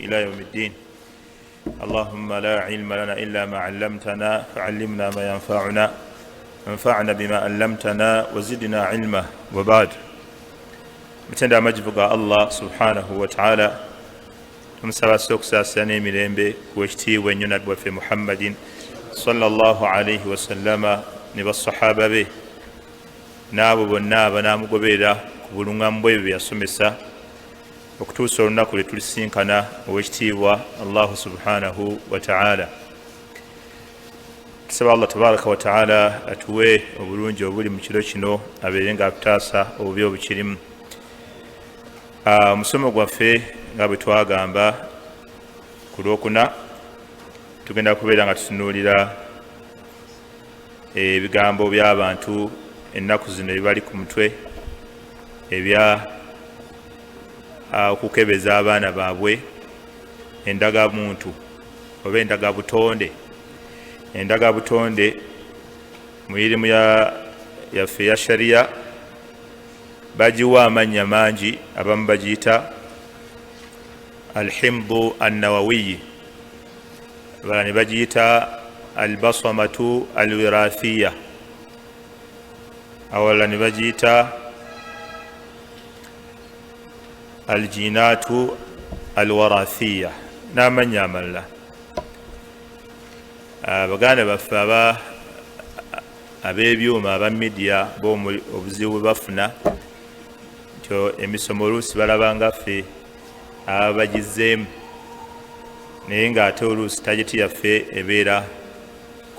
إلى يوم الدين. اللهم لا علم لنا إلا ما علمتنا فعلمنا ما ينفعنا وانفعنا بما علمتنا وزدنا علما. وبعد، mutenda amajvu ga Allah subhanahu wa ta'ala, tumusaba okusaasana emirembe ku ekitiibwa ennyo nabbi waffe Muhammadin sallallahu alayhi wa sallama ne basahaba be n'abo bonna abanaamugoberera ku buluŋŋamu bwe bye yasomesa okutuusa olunaku lwe tulisinkana ow'ekitiibwa Allah subhanahu wa ta'ala. Tusaba Allah tabaraka wa ta'ala atuwe obulungi obuli mu kiro kino, abeere nga atutaasa obubi obukirimu. Omusomo gwaffe nga bwe twagamba ku Lwokuna tugenda kubeera nga tutunuulira ebigambo by'abantu ennaku zino ebibali ku mutwe ebya okukebeza abaana baabwe endagamuntu oba endagabutonde. Endagabutonde mu mirimu yaffe eya shariya bagiwa amannya mangi. Abamu bagiyita alhimdu annawawiyi, abalala ne bagiyita albasamatu alwirathiya, awalala ne bagiyita aljinatu alwarathiya n'amannya amalala. Baganda baffe ab'ebyuma aba media obuzibu bafuna nti emisomo oluusi balaba ngaffe ababagizeemu, naye ng'ate oluusi tageti yaffe ebeera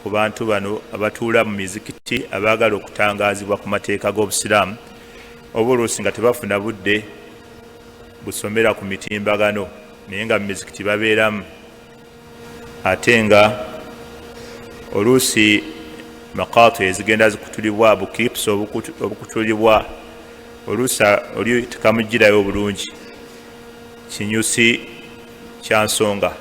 ku bantu bano abatuula mu mizikiti abaagala okutangaazibwa ku mateeka g'obusiraamu, oba oluusi nga tebafuna budde busomera ku mitimbagano, naye nga mu mizikiti babeeramu, ate nga oluusi maqaatu ezigenda zikutulibwa buklips obukutulibwa oluusi oli tekamugirayo bulungi, kinyusi kya nsonga.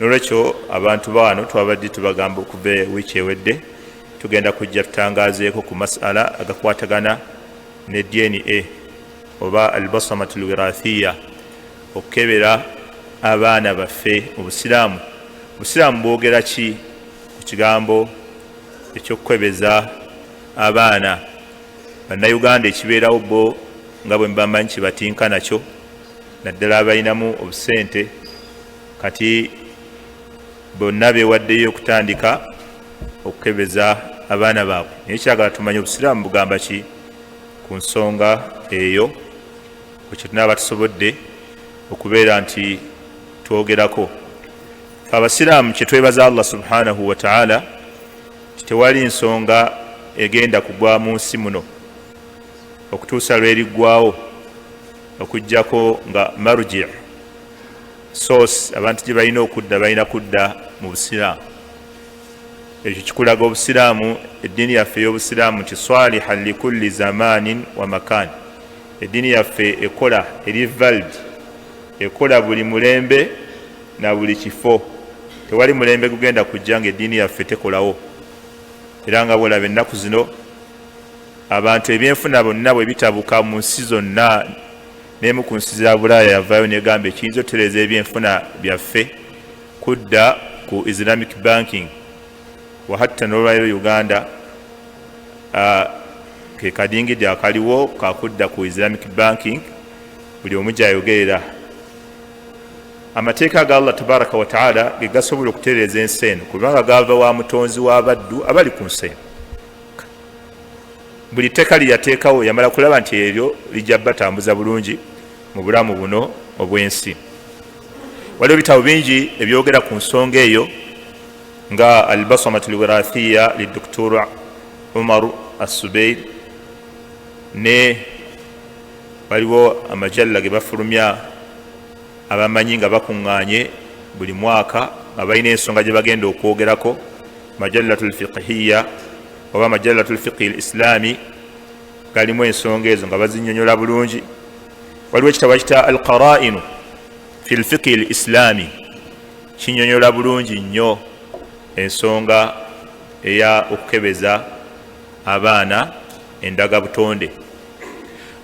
N'olwekyo abantu bawano twabadde tubagamba okuva wiiki ewedde tugenda kujja tutangaazeeko ku masala agakwatagana ne DNA oba albasamatu alwirathiya, okukebera abaana baffe mu Busiraamu. Busiraamu bwogera ki ku kigambo ekyokukebeza abaana? Bannayuganda ekibeerawo bo nga bwe mbamanyi kibatinka nakyo, naddala abalinamu obusente, kati bonna beewaddeyo okutandika okukebeza abaana baabwe. Naye kyagala tumanye Obusiraamu bugamba ki ku nsonga eyo, ekyo tunaaba tusobodde okubeera nti twogerako. Abasiraamu kye twebaza Allah subhanahu wa ta'ala, tewali nsonga egenda kugwa mu nsi muno okutuusa lweriggwawo okujjako nga marji' source abantu gye balina okudda balina kudda mu Busiraamu. Ekyo kikulaga Obusiraamu, eddiini yaffe ey'Obusiraamu nti swalihan likulli zamanin wa makan. Eddiini yaffe ekola eri valid, ekola buli mulembe na buli kifo. Tewali mulembe gugenda kujja nga eddiini yaffe tekolawo. Era nga bwolaba ennaku zino abantu ebyenfuna bonna bwe bitabuka mu nsi zonna, n'emu ku nsi za Bulaaya yavaayo negamba ekiyinza otereeza ebyenfuna byaffe kudda ku Islamic banking, wahatta n'olwaliro Uganda ke kadingidde akaliwo kakudda ku Islamic banking, buli omu gy'ayogerera. Amateeka ga Allah tabaraka wa ta'ala ge gasobola okutereeza ensi eno kubanga gava wa mutonzi w'abaddu abali ku nsi eno. Buli tteeka lye yateekawo yamala kulaba nti eryo lijja batambuza bulungi mu bulamu buno obw'ensi. Waliwo ebitabo bingi ebyogera ku nsonga eyo nga albasamatu alwirathiya li Dr. Umar As-Subair, ne waliwo amajalla ge bafulumya abamanyi nga bakuŋŋaanye buli mwaka nga balina ensonga gye bagenda okwogerako, majallatu lfiqhiya oba majallatu lfiqhi lislami, galimu ensonga ezo nga bazinnyonnyola bulungi. Waliwo ekitabo bakita alqarainu fi lfiqhi lislami, kinnyonnyola bulungi nnyo ensonga eya okukebeza abaana endagabutonde.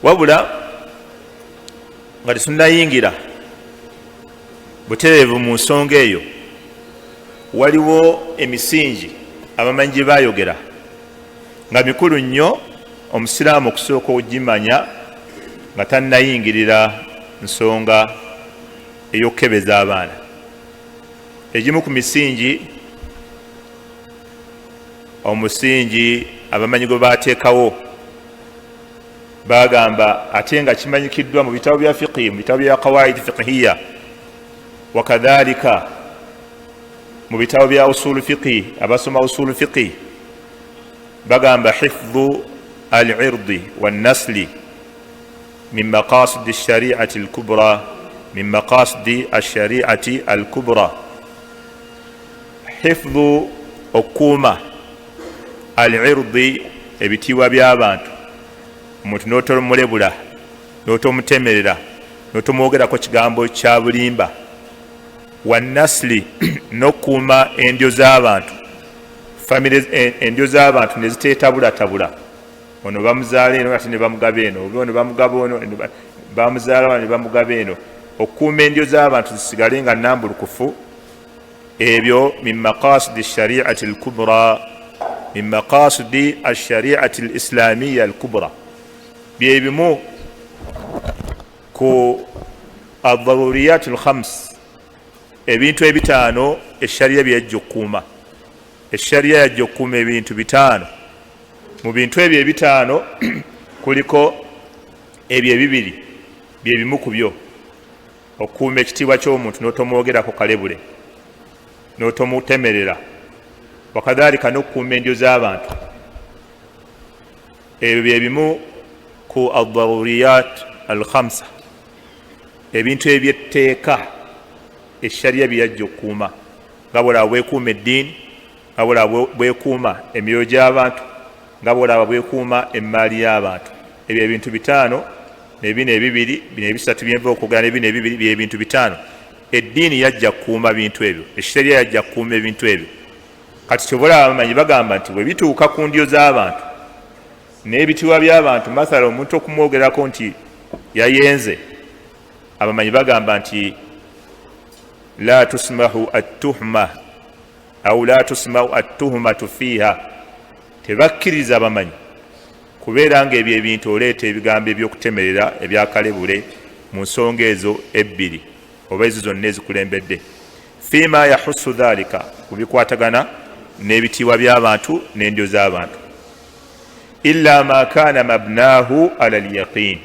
Wabula nga tetunnayingira butereevu mu nsonga eyo waliwo emisingi abamanyi gye baayogera nga mikulu nnyo omusiraamu okusooka okugimanya nga tannayingirira nsonga ey'okukebeza abaana. Egimu ku misingi omusingi abamanyi gwe baateekawo bagamba ate nga kimanyikiddwa mu bitabo bya fiqhi, mu bitabo bya qawaid fiqhiya wakadhalika mu bitabo bya usulu fiqhi, abasoma usulu fiqhi bagamba hifdhu al-irdi wan-nasli min maqasid ash-shari'ati al-kubra, min maqasid ash-shari'ati al-kubra. Hifdhu okuuma al-irdi ebitiibwa by'abantu, omuntu n'otomulebula n'otomutemerera n'otomwogerako kigambo kya bulimba, wan-nasli n'okuuma endyo z'abantu, endyo z'abantu ne ziteetabulatabula, ono bamuzaala eno ate ne bamugaba eno, ono bamugaba ono bamuzaala wano ne bamugaba eno. Okuuma endyo z'abantu zisigale nga nnambulukufu, ebyo min maqasidi ash-shari'ati al-kubra, min maqasidi ash-shari'ati al-islamiyya al-kubra, bye bimu ku ad-daruriyat al-khams, ebintu ebitaano eshariya byajja okukuuma. Eshariya yajja okukuuma ebintu bitaano. Mu bintu ebyo ebitaano kuliko ebyo ebibiri bye bimu ku byo: okukuuma ekitiibwa ky'omuntu n'otomwogerako kalebule n'otomutemerera, wakadhalika n'okukuuma endyo z'abantu. Ebyo bye bimu ku ad-daruriyat al-khamsa, ebintu ebyetteeka eshariya byajja okukuuma, nga bwolaba bwekuuma eddiini, nga bwolaba bwekuuma emyoyo gy'abantu, nga bwolaba bwekuuma emmaali y'abantu. Ebyo ebintu bitaano nebino ebibiri, bino ebisatu byenva okwogera nebino ebibiri bye bintu bitaano. Eddiini yajja kukuuma bintu ebyo, eshariya yajja kukuuma ebintu ebyo. Kati kyobola abamanyi bagamba nti bwe bituuka ku ndyo z'abantu n'ebitiibwa by'abantu, masala omuntu okumwogerako nti yayenze, abamanyi bagamba nti la tusmahu at-tuhma au la tusmahu at-tuhmatu fiha, tebakkiriza abamanyi kubeera nga ebyo ebintu oleeta ebigambo ebyokutemerera ebyakalebule mu nsonga ezo ebbiri oba ezo zonna ezikulembedde. Fima yahusu dhalika, kubikwatagana n'ebitiibwa by'abantu n'endyo z'abantu. Illa ma kana mabnahu ala al-yaqin,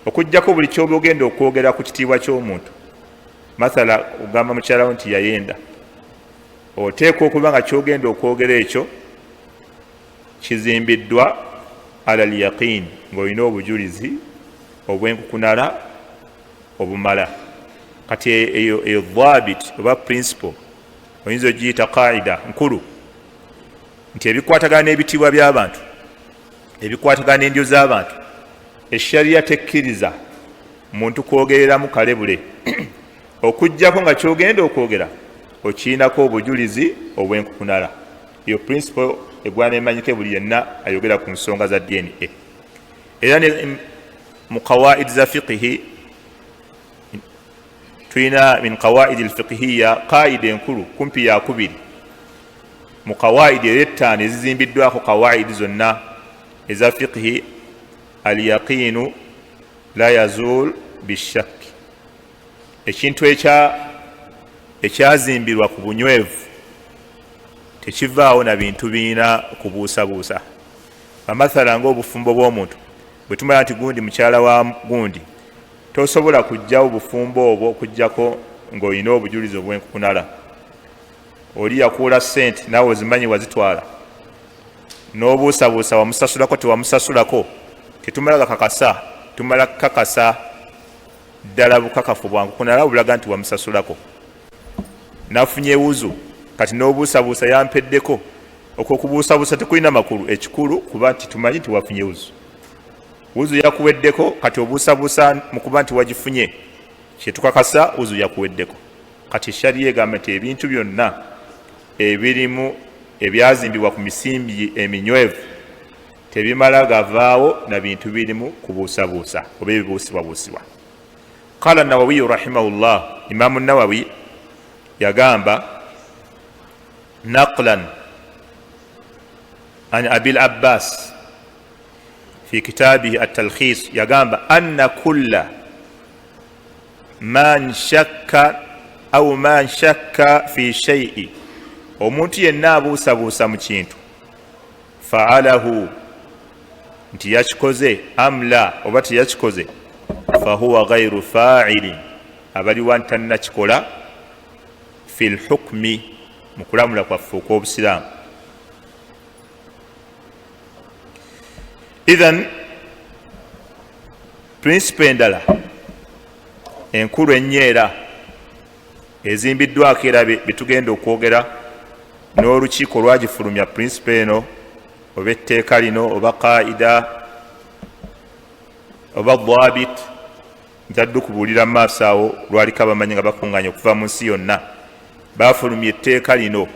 okujjako buli kyoba ogenda okwogera ku kitiibwa ky'omuntu. Masala ogamba mukyalawo nti yayenda, oteekwa okuba nga kyogenda okwogera ekyo kizimbiddwa ala al-yaqin, ng'olina obujulizi obw'enkukunala obumala. Kati eyo dhabit oba principle oyinza ogiyita qaida nkulu nti ebikwatagana n'ebitiibwa by'abantu, ebikwatagana n'endyo z'abantu, eshariya tekkiriza muntu kwogereramu kalebule okujjako nga kyogenda okwogera okiinako obujulizi obw'enkukunala. Iyo principle egwana emanyike buli yenna ayogera ku nsonga za DNA. Era ne mu qawaid za fiqhi tuyina min qawaid al-fiqhiyya qaida enkulu kumpi ya kubiri mu qawaid ettaano ezizimbiddwako qawaid zonna eza fiqhi: al-yaqinu la yazul bishak, ekintu ekyazimbirwa ku bunywevu tekivaawo na bintu biina kubuusabuusa. Amathala ng'obufumbo bw'omuntu, bwe tumala nti gundi mukyala wa gundi, tosobola kujjawo bufumbo obwo okujjako ng'olina obujulizi obw'enkukunala. Oli yakuula ssente naawe ozimanyi wazitwala, n'obuusabuusa wamusasulako tewamusasulako, tetumala gakakasa, tumala kakasa ddala bukakafu bwankukunala obulaga nti wamusasulako. Nafunye ewuzu, kati n'obuusabuusa yampeddeko. Okwo kubuusabuusa tekulina makulu, ekikulu kuba nti tumanyi nti wafunye ewuzu. Wuzu yakuweddeko, kati obuusabuusa mu kuba nti wagifunye kyetukakasa wuzu yakuweddeko. Kati eshariya egamba nti ebintu byonna ebirimu ebyazimbibwa ku misimbi eminywevu tebimala gavaawo na bintu birimu kubuusabuusa oba ebibuusibwabuusibwa. Qala Nawawi rahimahullah, Imaamu Nawawi yagamba naqlan an Abil Abbas fi kitabihi at-talkhis yagamba anna kulla man shakka au man shakka fi shay'i, omuntu yenna abuusabuusa mu kintu, fa'alahu nti yakikoze amla oba teyakikoze, fahuwa ghayru fa'ilin abaliwa ntannakikola fil hukmi mu kulamula kwaffe okw'obusiraamu. Idhan prinsipe endala enkulu ennyeera ezimbiddwako era betugenda okwogera n'olukiiko lwagifulumya prinsipe eno oba etteeka lino oba qaida oba dhabit, ntadde kubuulira mu maaso awo lwaliko abamanyi nga bakuŋŋanya okuva mu nsi yonna. Baafulumya etteeka lino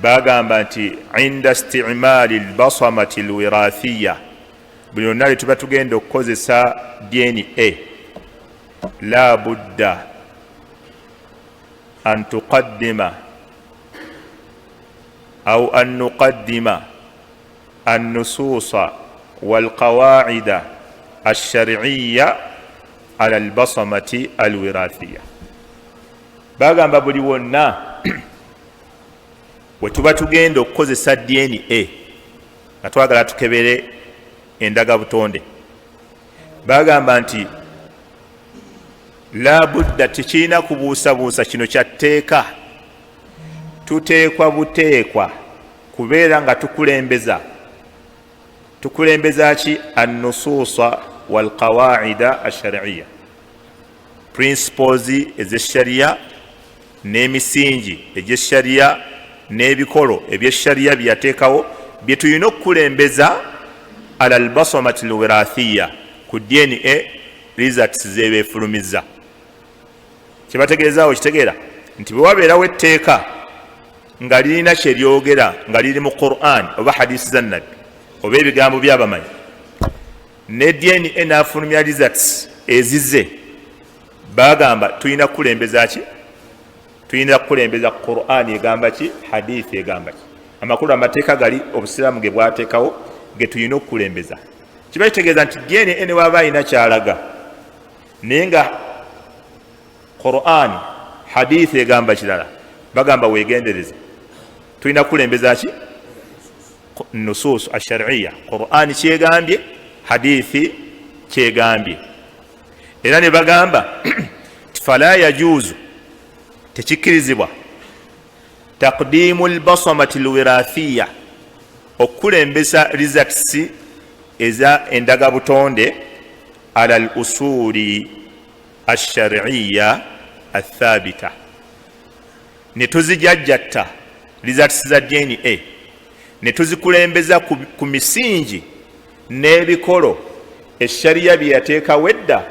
bagamba nti inda istimali lbasamati lwirathiya, buli yonna lye tuba tugenda okukozesa DNA la budda an tuqaddima au an nuqaddima annususa walqawaida alshar'iyya ala albasamati alwirathiya. Bagamba buli wonna we tuba tugenda okukozesa DNA nga twagala tukebere endaga butonde, bagamba nti la budda tekirina kubuusabuusa, kino kyatteeka, tuteekwa buteekwa kubeera nga tukulembeza ki annusuusa walqawaida alshar'iyya, principles ez'eshariya n'emisingi egy'eshariya n'ebikolo ebyeshariya byateekawo bye tulina okukulembeza ala albasamati alwirathiya, ku DNA results zebeefulumiza. Kyebategeezaawo kitegeera nti bwe wabeerawo etteeka nga lirina kye lyogera nga liri mu Qur'an oba hadisi za Nabbi oba ebigambo by'abamanyi, ne DNA n'afulumya results ezize, bagamba tulina kukulembeza ki? Tulina kukulembeza Qur'an egamba ki? Hadisi egamba ki? Amakulu amateeka gali obusiraamu ge bwateekawo ge tulina okukulembeza. Kiba kitegeeza nti DNA ne waba alina kyalaga naye nga Qur'an hadisi egamba kirala, bagamba weegendereze, tulina kukulembeza ki? Nusus alshar'iyya, Qur'an kyegambye, hadisi kyegambye. Era ne bagamba fala yajuzu, tekikkirizibwa taqdimu albasamati alwirathiya, okukulembeza results eza endaga butonde ala alusuli alshar'iyya athabita, ne tuzijajjatta results za DNA ne tuzikulembeza ku misingi n'ebikolo eshariya bye yateekawo edda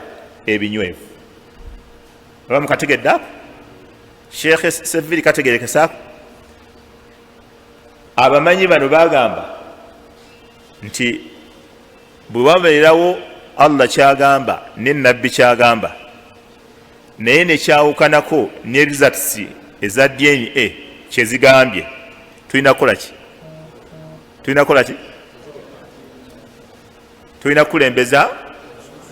ebinywevu. Oba mukategedde ako? Sheikh Seviri kategerekesaako? Abamanyi bano bagamba nti bwe wabeerawo Allah kyagamba ne Nabbi kyagamba naye ne kyawukanako ne results eza DNA kyezigambye, tulina kukola ki? Tulina kukulembeza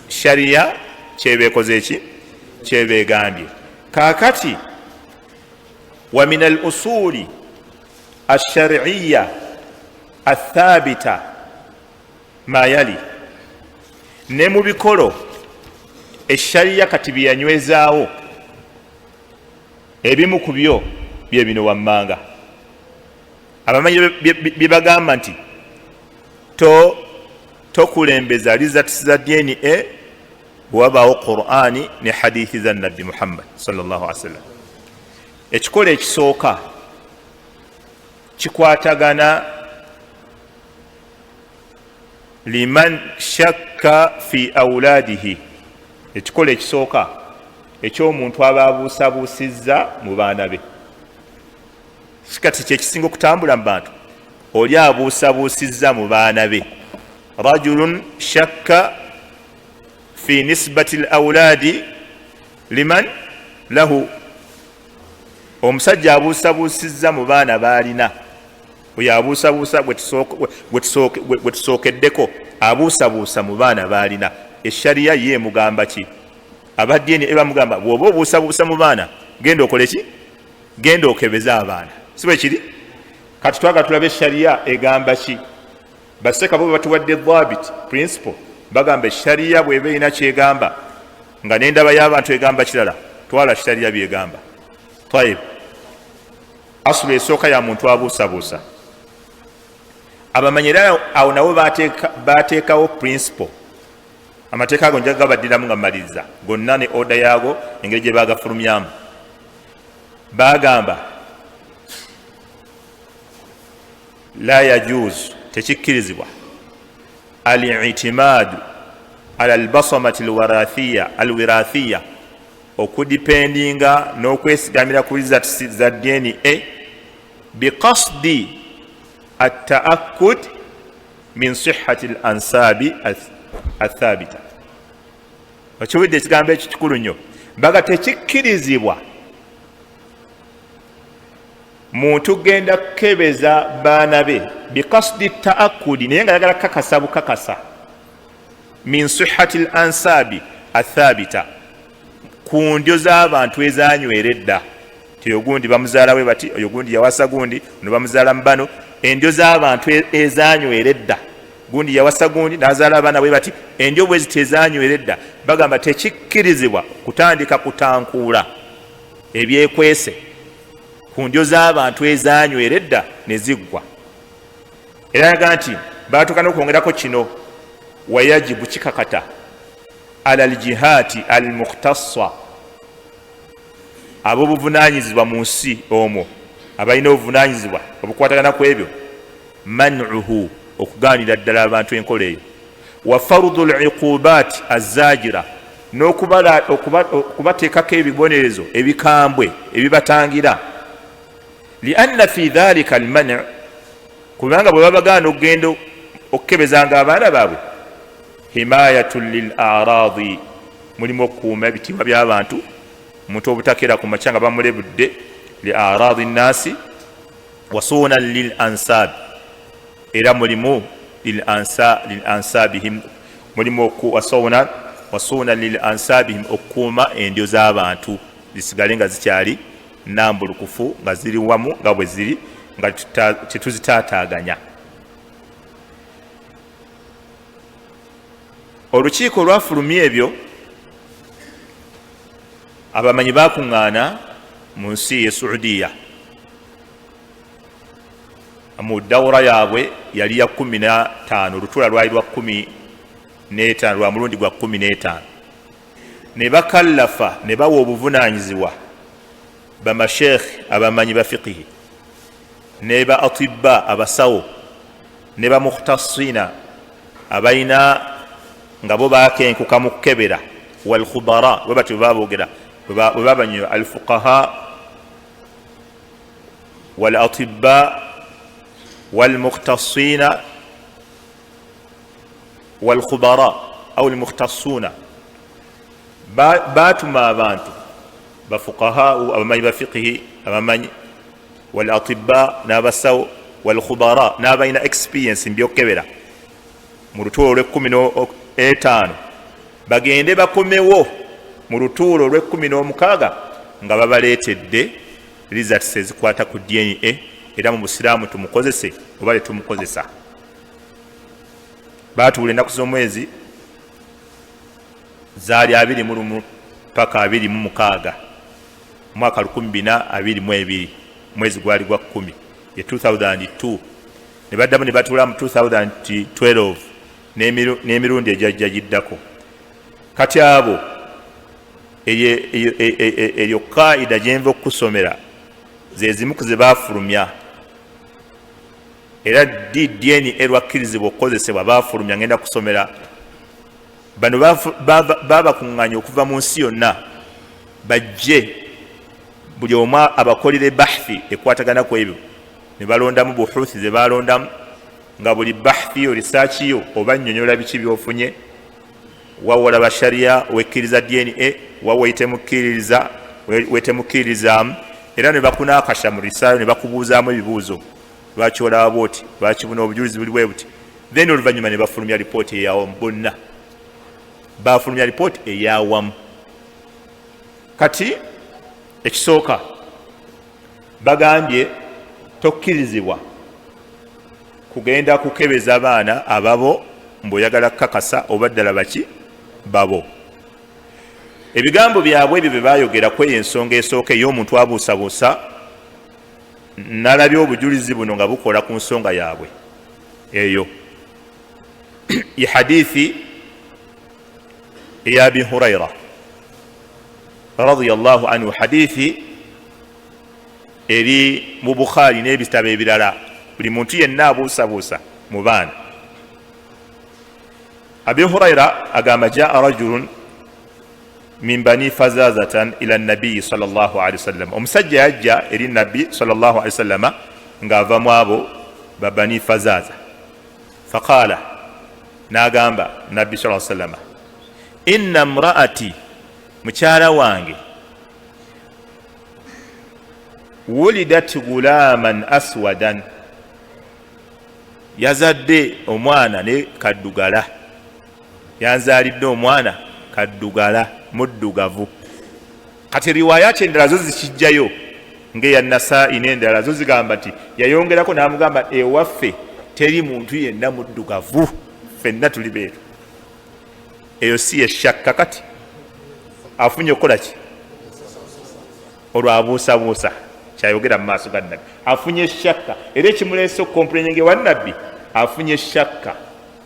shariya kyebeekoze ki? Kyebeegambye. Kaakati wa min al-usuli alshar'iyya athabita ma yali, ne mu bikolo eshariya kati byeyanywezaawo ebimu ku byo bye bino wammanga. Abamanyi bye bagamba nti tokulembeza results za DNA bwe wabaawo Qur'ani ne hadithi za Nabbi Muhammad sallallahu alaihi wasallam. Ekikola ekisooka kikwatagana liman shakka fi awladihi, ekikola ekisooka eky'omuntu aba abuusabuusizza mu baana be. Kati kyekisinga okutambula mu bantu, oli abuusabuusizza mu baana be. Rajulun shakka fi nisbati alawladi liman lahu, omusajja abuusabuusizza mu baana baalina oyo abuusabuusa gwe tusookeddeko abuusabuusa mu baana baalina eshariya ye mugamba ki abadyeni ebamugamba bw'oba obuusabuusa mu baana genda okole ki genda okebeza abaana si bwe kiri kati twaga tulaba eshariya egamba ki baseka bo batuwadde dhabit principle bagamba eshariya bw'eba erina kyegamba nga n'endaba y'abantu egamba kirala twala shariya byegamba tayib asulu esooka ya muntu abuusabuusa abamanyira awo nabo bateekawo principle amateeka ago njaga gabaddiramu nga maliriza gonna ne oda yaago engeri gye bagafulumyamu bagamba la yajuzu tekikkirizibwa al-i'timaadu ala al-basamati al-wirathiya okudipendinga n'okwesigamira ku rizati za DNA biqasdi at-ta'akkud min sihhati al-ansabi athabita okiwudde ekigambo ekyo kikulu nnyo baga tekikkirizibwa muntu genda kukebeza baana be biqasdi ta'akkudi naye nga yagala kakasa bukakasa min sihhati al-ansabi athabita ku ndyo z'abantu ezanywera edda ti ogundi bamuzaala we bati oyo gundi yawasa gundi ono bamuzaala mu bano endyo z'abantu ezanywera edda gundi yawasa gundi n'azaala abaana bwe bati endyo bwe ziti ezanywera edda bagamba tekikkirizibwa kutandika kutankuula ebyekwese ku ndyo z'abantu ezanywera edda ne ziggwa era yaga nti baatuuka n'okwongerako kino wayajibu kikakata ala aljihati almukhtassa ab'obuvunanyizibwa mu nsi omwo abalina obuvunanyizibwa obukwatagana ku ebyo man'uhu okugaanira ddala abantu enkola eyo wa fardu liqubat azajira n'okubateekako ebibonerezo ebikambwe ebibatangira lianna fi dhalika alman' kubanga bwe babagaana okugenda okukebezanga abaana baabwe himayatu lil aradi mulimu okukuuma ebitiibwa by'abantu omuntu obutakera ku makya nga bamulebudde li aradi nnasi wasuuna lil ansab era mulimu lil ansabihim mulimu wasuuna lil ansabihim okukuuma endyo z'abantu zisigale nga zikyali nambulukufu nga ziri wamu nga bwe ziri nga tetuzitaataaganya. Olukiiko olwafulumya ebyo abamanyi bakuŋŋaana mu nsi ye Saudiya mu dawura yaabwe yali ya 15 olutuula lwali lwa 15 lwa mulundi gwa 15 ne bakallafa ne bawa obuvunaanyizibwa bamasheekh abamanyi ba fiqihi ne ba atibba abasawo ne ba mukhtasina abalina nga bo bakenkuka mu kkebera wal khubara we bati babogera we babanyi al fuqaha wal atibba wal mukhtasina wal khubara au al mukhtasuna batuma abantu ba fuqaha abamanyi ba fiqhi abamanyi wal atibba n'abasawo wal khubara n'abalina experience mbyokebera mu lutuulo lwe 15 bagende bakomewo mu lutuulo lwe 16 nga babaleetedde results ezikwata ku DNA era mu busiraamu tumukozese oba letumukozesa. Baatuula ennaku z'omwezi zaali 21 paka 26 mwaka 2022 mwezi gwali gwa 10 ye 2002 ne baddamu ne batuula mu 2012 n'emirundi ejjajja giddako. Kati abo eyo kaida gyenva okusomera ze zimu ku ze baafulumya era DNA erwakkirizibwa okukozesebwa baafulumya ngenda kusomera bano babakuŋŋaanya okuva mu nsi yonna bajje buli omu abakolere bahthi ekwatagana ku ebyo ne balondamu buhuthi ze balondamu nga buli bahthi yo research yo oba nnyonnyola biki byofunye wawolaba sharia wekkiriza DNA waweitemukkiririzaamu era ne bakunakasha mu risala ne bakubuuzaamu ebibuuzo lwaki olaba bwoti lwaki buno obujulizi buli bwe buti then oluvannyuma ne bafulumya lipooti eyawamu bonna bafulumya lipooti eyawamu kati ekisooka bagambye tokkirizibwa kugenda kukebeza abaana ababo mb'oyagala kukakasa oba ddala baki babo ebigambo byabwe ebyo bye baayogera kweyo ensonga esooka ey'omuntu abuusabuusa nalabye obujulizi buno nga bukola ku nsonga yaabwe eyo ye hadithi eya abi hurayra radiyallahu anhu hadithi eri mu bukhari n'ebitabo ebirala buli muntu yenna abuusabuusa mu baana abi hurayra agamba jaa rajulun min bani fazazatan ila nabiyi sallallahu alaihi wasallam omusajja yajja eri nabbi sallallahu alaihi wasallam ng'ava mu abo ba bani fazaza faqala n'agamba nabbi sallallahu alaihi wasallam inna mraati mukyala wange wulidat gulaman aswadan yazadde omwana ne kaddugala yanzalidde omwana kaddugala muddugavu kati riwayati endala zo zikijjayo ng'eya nasaa'i n'endala zo zigamba nti yayongerako n'amugamba ewaffe teri muntu yenna muddugavu ffenna tuli beeru eyo si yeshakka kati afunye okukola ki olwabuusabuusa kyayogera mu maaso ga nabbi afunye eshakka era ekimuleese okukompulenyinga ewa nabbi afunye eshakka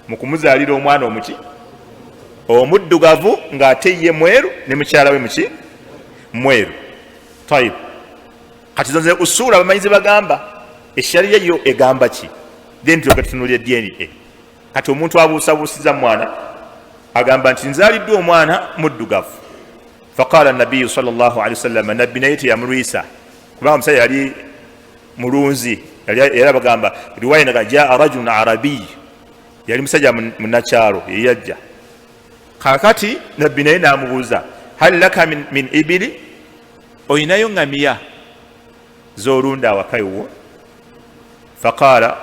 mu kumuzaalira omwana omuki omuddugavu ng'ate ye mweru ne mukyala we muki mweru tayib kati zonze usuula abamanyizi bagamba eshariya yo egamba ki then tutunuulira DNA kati omuntu abuusabuusiza mwana agamba nti nzaaliddwe omwana muddugavu faqala nabiyu sallallahu alaihi wasallam nabbi naye teyamulwisa kubanga omusajja yali mulunzi era bagamba riwaya ndaga jaa rajulun arabiy yali musajja munakyalo yeyajja kakati nabbi naye n'amubuuza hal laka min ibili oyinayo ngamiya z'olunda awaka iwo faqala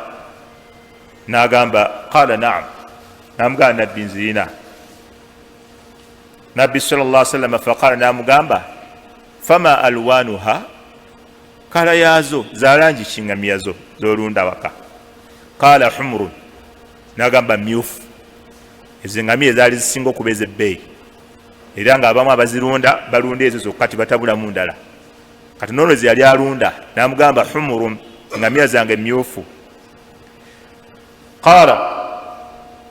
n'agamba qala naam n'amugamba nabbi nzirina nabbi sallallahu alaihi wasallam faqala n'amugamba fama alwanuha kala yazo zalangi kingamiya zo z'olunda awaka qala humrun n'agamba myufu ezo engamiya ezaali zisinga okuba ez'ebbeeyi era ng'abamu abazirunda balunda ezo zokka tibatabulamu ndala kati noono ze yali alunda n'amugamba humurun engamiya zange myufu qala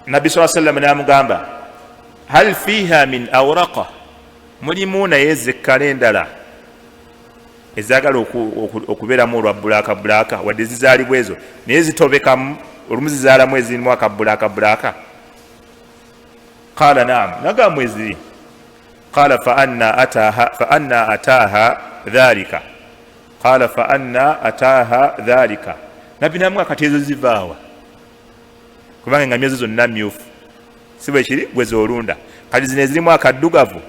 nabbi saa sallam n'amugamba hal fiha min awraqa mulimu naye zekkala endala ezaagala okubeeramu olwa bulaaka wadde zizaalibwa ezo naye zitobekamu olumu zizaalamu ezirimu akabulaaka qala naam nagamu eziri qala fa anna ataaha dhalika qala fa anna ataaha dhalika nabbi namwe kati ezo zivaawa kubanga engamiya zo zonna myufu si bwe kiri bwe zoolunda kati zino ezirimu akaddugavu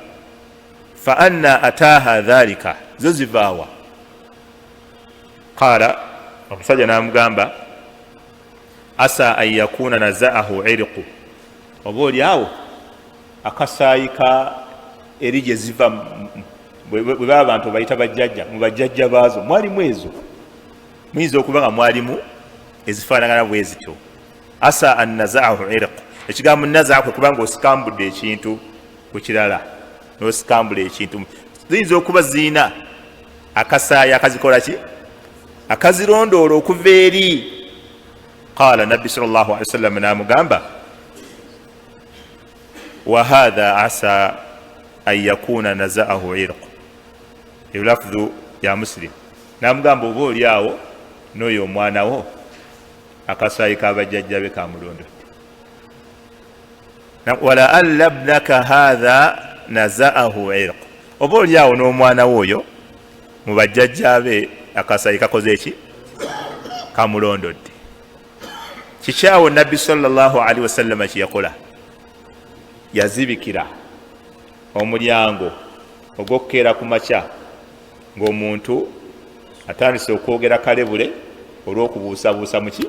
fa anna ataaha dhalika zo zivaawa qala omusajja n'amugamba asa an yakuna nazaahu iriqu oba oli awo akasaayi ka eri gye ziva bwe baba abantu bayita bajjajja mu bajjajja baazo mwalimu ezo muyinza okuba nga mwalimu ezifaanagana bwe zityo asa an nazaahu iriqu ekigambo nazaa kwe kubanga osikambudde ekintu ku kirala n'osikambula ekintu ziyinza okuba ziina akasaayi akazikola ki akazirondoola okuva eri qala nabbi sallallahu alaihi wasallam n'amugamba wa hadha asa an yakuna nazaahu irqu ebulafudhu ya muslim n'amugamba oba oli awo n'oyo omwana wo akasaayi k'abajjajja be kamulondodde wala an labnaka hadha nazaahu irqu oba oli awo n'omwana wo oyo mu bajjajja be akasaayi kakoze eki kamulondodde kikyawo nabbi sallallahu alaihi wasallam kyeyakola yazibikira omulyango ogw'okukeera ku makya ng'omuntu atandise okwogera kalebule olw'okubuusabuusa muki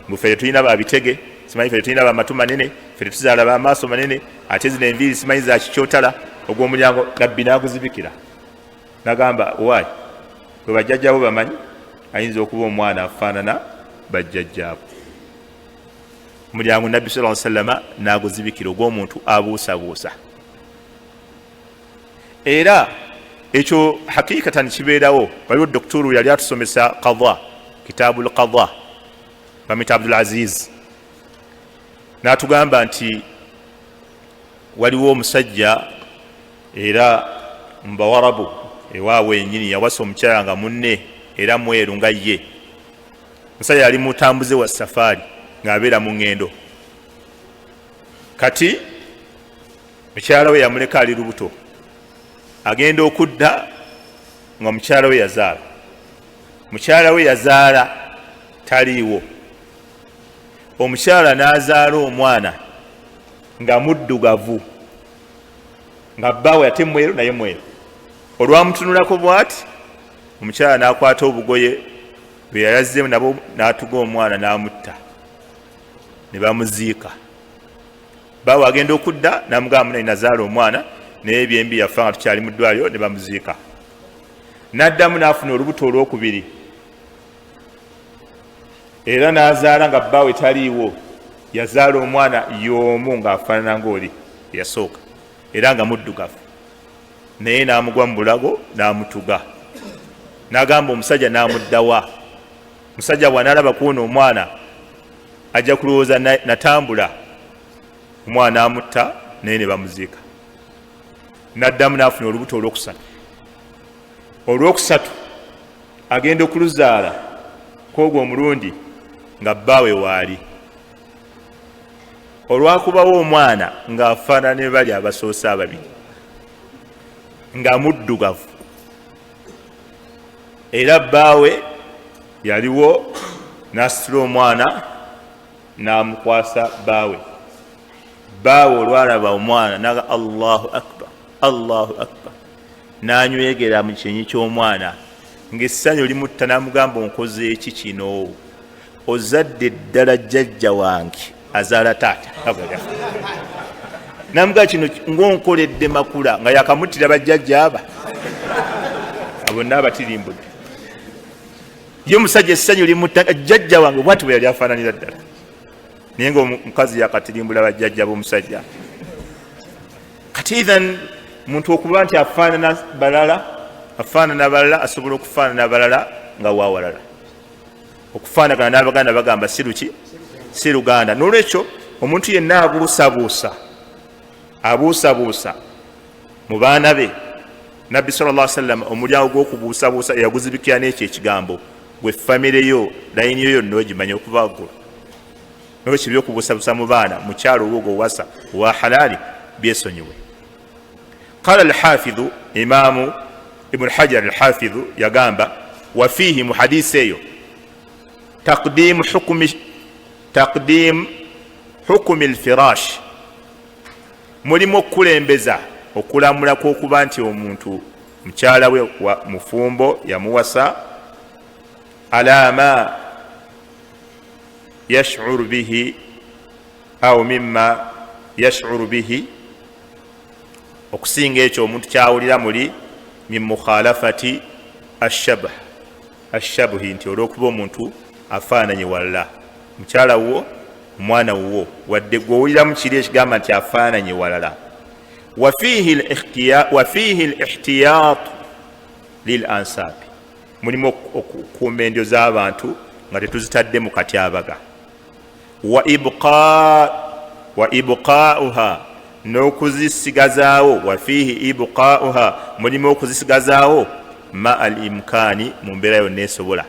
muffe tulina babitege simanyi ffe tulina bamatu manene ffe tuzaala bamaaso manene ate zino enviiri simanyi za kikyotala ogw'omulyango nabbi n'aguzibikira nagamba waayi bwe bajjajjaabo bamanyi ayinza okuba omwana afaanana bajjajjaabo omulyango nabbi sallallahu alaihi wasallam n'aguzibikira ogw'omuntu abuusabuusa era ekyo hakikatan kibeerawo waliwo dokituru yali atusomesa qadha kitabul qadha bamita Abdul Aziz n'atugamba nti waliwo omusajja era mbawarabu ewaabwe enyini yawasa omukyala nga munne era mweru nga ye musajja yali mutambuze wa safaari ng'abeera mu ngendo kati mukyala we yamuleka ali lubuto agenda okudda nga mukyala we yazaala mukyala we yazaala taliiwo omukyala n'azaala omwana nga muddugavu nga bbaawe ate mweru naye mweru olwamutunulako bw'ati omukyala n'akwata obugoye bwe yayazzemu nabo n'atuga omwana n'amutta ne bamuziika bbaawe agenda okudda n'amugamba munayi nazaala omwana naye ebyembi yafa nga tukyali mu ddwaliro ne bamuziika n'addamu n'afuna olubuto olwokubiri era n'azaala nga bbaawe taliiwo yazaala omwana y'omu ng'afaanana ng'oli yasooka era nga muddugavu naye n'amugwa mu bulago n'amutuga n'agamba omusajja n'amuddawa musajja bw'anaalaba kuwona omwana ajja kulowooza natambula omwana amutta naye ne bamuziika n'addamu n'afuna olubuto olwokusatu agenda okuluzaala kwogwo omulundi nga bbaawe waali olwakubawo omwana ng'afaanana ne bali abasoose ababiri nga muddugavu era bbaawe yaliwo n'asitula omwana n'amukwasa bbaawe olwalaba omwana naga Allahu akbar Allahu akbar n'anywegera mu kyenyi ky'omwana ng'essanyu limutta n'amugamba onkoze eki kino ozadde ddala jjajja wange azaala taata n'amugamba kino ng'onkoledde makula nga yakamuttira bajjajja aba bonna abatirimbudde ye musajja essanyu limutta jjajja wange bwati bwe yali afaananira ddala naye ngaomukazi yakatirimbula bajjajja b'omusajja kati ithan muntu okuba nti afaanana balala asobola okufaanana balala nga wawalala okufaanagana n'abaganda bagamba siruki si luganda n'olwekyo omuntu yenna abuusabuusa mu baana be nabbi sallallahu alaihi wasallam omulyango gw'okubuusabuusa yaguzibikira n'ekyo ekigambo gwe famire yo layini yo yonna ogimanya okuva waggulu n'olwekyo by'okubuusabuusa mu baana mukyalo owogwo owasa owa halaali byesonyiwe. قال الحافظ إمام ابن حجر الحافظ يقام وفيه محديث تقديم حكم الفراش mulimu okukulembeza okulamulako okuba nti omuntu mukyala we mufumbo yamuwasa ala ma yash'uru bihi au mimma yash'uru bihi okusinga ekyo omuntu kyawulira muli min mukhalafati ashabhi nti olwokuba omuntu afaananye walala mukyala wo omwana wo wadde gwowuliramu kiri ekigamba nti afaananye walala wafihi al-ihtiyat lil ansabi mulimu okukuuma endyo z'abantu nga tetuzitadde mu katyabaga wa ibqa'uha n'okuzisigazaawo wafihi ibqa'uha mulimu okuzisigazaawo ma al imkaani mu mbeera yonna esobola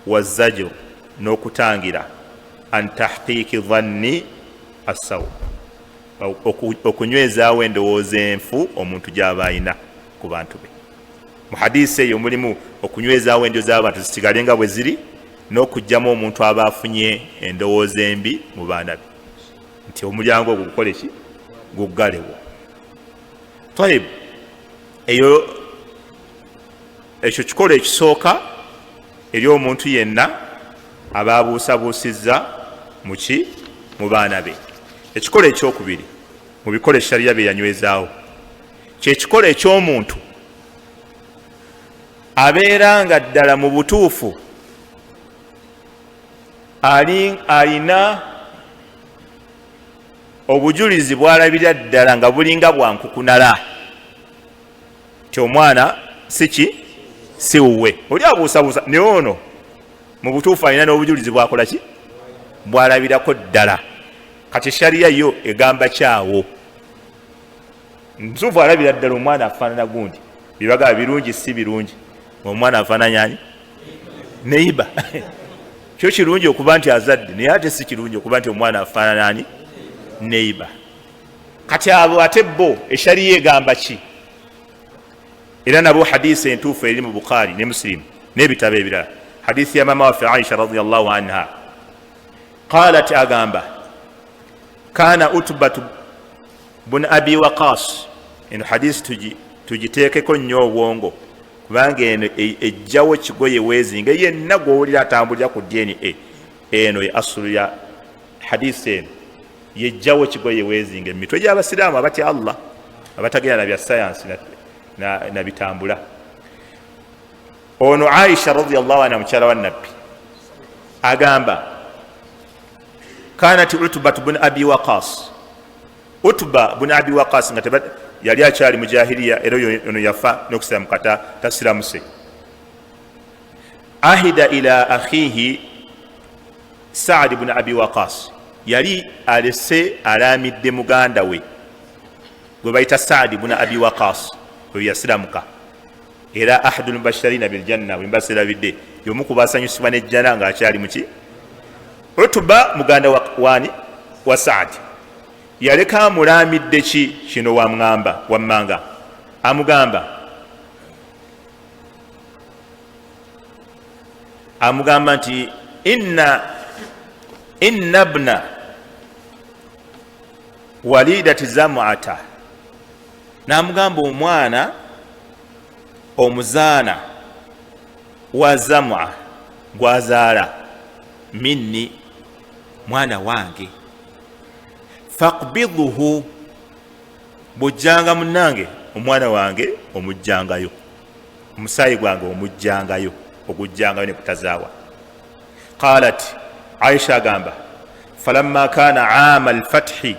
wazajru n'okutangira an tahqiqi dhanni assaw okunywezaawo endowooza enfu omuntu gy'aba ayina ku bantu be. Mu hadisi eyo mulimu okunywezaawo endyo z'abantu zisigale nga bwe ziri n'okugyamu omuntu aba afunye endowooza embi mu baana be nti omulyango ogwo gukole ki guggalewo. Tayib eyo ekyo kikolo ekisooka eri omuntu yenna ababuusabuusizza muki mu baana be. Ekikolo ekyokubiri mu bikolo eshariya bye yanywezaawo kyekikolo eky'omuntu abeera nga ddala mu butuufu alina obujulizi bwalabira ddala nga bulinga bwankukunala ti omwana si wuwe. Oli abuusabuusa naye ono mu butuufu alina n'obujulizi bwakola ki bwalabirako ddala. Kati shariya yo egamba kyawo nsuufu alabira ddala omwana afaanana gundi bibagaba birungi si birungi omwana afaananya ani neiba kyo kirungi okuba nti azadde naye ate si kirungi okuba nti omwana afaanana ani neiba. Kati abo ate bo eshariya egamba ki? Era nabo hadisi entuufu eri mu Bukhari ne Muslim n'ebitabo ebirala. Hadisi ya mama waffe Aisha radiyallahu anha qalat agamba kana Utbatu bun Abi Waqas. Eno hadisi tugiteekeko nnyo obwongo kubanga eno ejjawo kigoye weezinga yenna gw'owulira atambulira ku DNA eno ye asulu ya hadisi eno yejjawo kigoye weezinga emitwe gy'abasiraamu abatya Allah abatagenda na bya sayansi na bitambula. Ono Aisha radiyallahu anha mukyala wa Nabbi agamba kanat Utbatu bun Abi Waqas. Utba bun Abi Waqas nga yali akyali mujahiliya era ono yafa n'okusira mukata tasiramuse. Ahida ila akhihi Saad bun Abi Waqas yali alese alamidde muganda we gwe bayita Saad bun Abi Waqas oyo yasiramuka era ahadul mubashirina bil janna wembasirabidde yomu kubasanyusibwa n'ejjana ng'akyali muki. Utba muganda wa Saad yaleka amulamidde ki kino wammanga amugamba nti inna ibna walidati Zam'ata. Namugamba omwana omuzaana wa Zam'a gwazaala minni mwana wange faqbidhuhu bujjanga munange omwana wange omujjangayo omusaayi gwange omujjangayo ogujjangayo ne kutazaawa. Qalat Aisha agamba falamma kana aama alfathi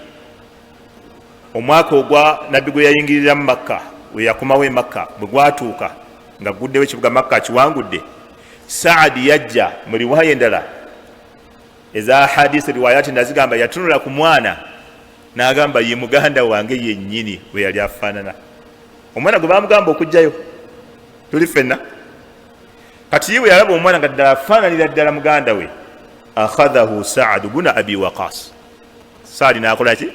omwaka ogwa nabbi gwe yayingirira mu Makka we yakomawo e Makka bwe gwatuuka nga guddewo ekibuga Makka kiwangudde Saadi yajja mu riwaya endala eza hadisi riwayati nazigamba yatunula ku mwana n'agamba ye muganda wange yennyini we yali afaanana. Omwana gwe bamugamba okujjayo tuli ffenna. Kati ye bwe yalaba omwana nga ddala afaananira ddala muganda we akhadhahu Saad bun Abi Waqas. Saadi n'akola ki?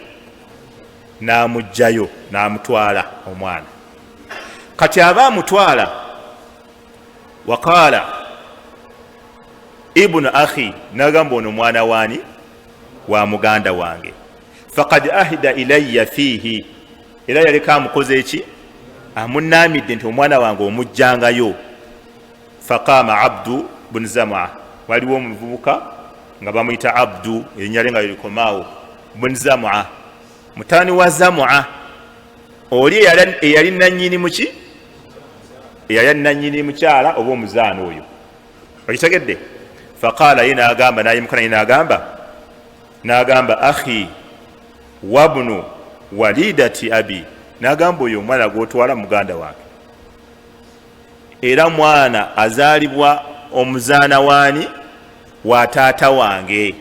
N'amugjayo n'amutwala omwana. Kati aba amutwala waqaala ibnu akhi n'agamba ono mwana waani wa muganda wange faqad ahida ilayya fiihi era yaleka amukoze eki amunaamidde nti omwana wange omujjangayo. Faqaama Abdu bun Zam'a waliwo omuvubuka nga bamuyita Abdu erinnya nga lirikomaawo bun Zam'a mutani wa Zam'a oli eyali nannyini muki eyali nannyini mukyala oba omuzaana oyo okitegedde. Faqaala ye n'agamba nayimuka naye n'agamba akhi wabnu walidati abi n'agamba oyo omwana gw'otwala muganda wange era mwana azaalibwa omuzaana waani wa taata wange.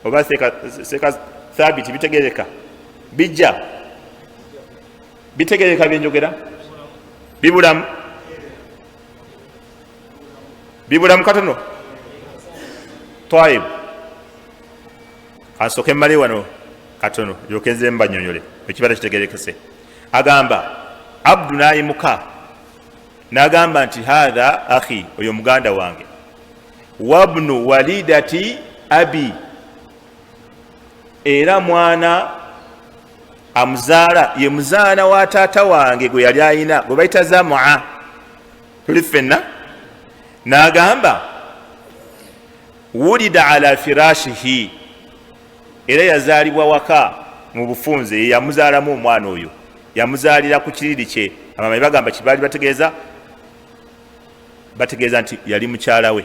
Oba seka Thabiti bitegereka bijja bitegereka byenjogera bibulamu katono Twaib kansooke mmale wano katono yokenze mbanyonyole ekibala kitegerekese. Agamba Abdu nayimuka n'agamba nti hadha akhi oyo muganda wange wabnu walidati abi era mwana amuzaala ye muzaana wa taata wange gwe yali ayina gwe bayita Zam'a tuli ffenna. N'agamba wulida ala firashihi, era yazaalibwa waka mu bufunze, yamuzaalamu omwana oyo, yamuzaalira ku kiriri kye. Abamanyi bagamba kibaali bategeeza nti yali mukyala we.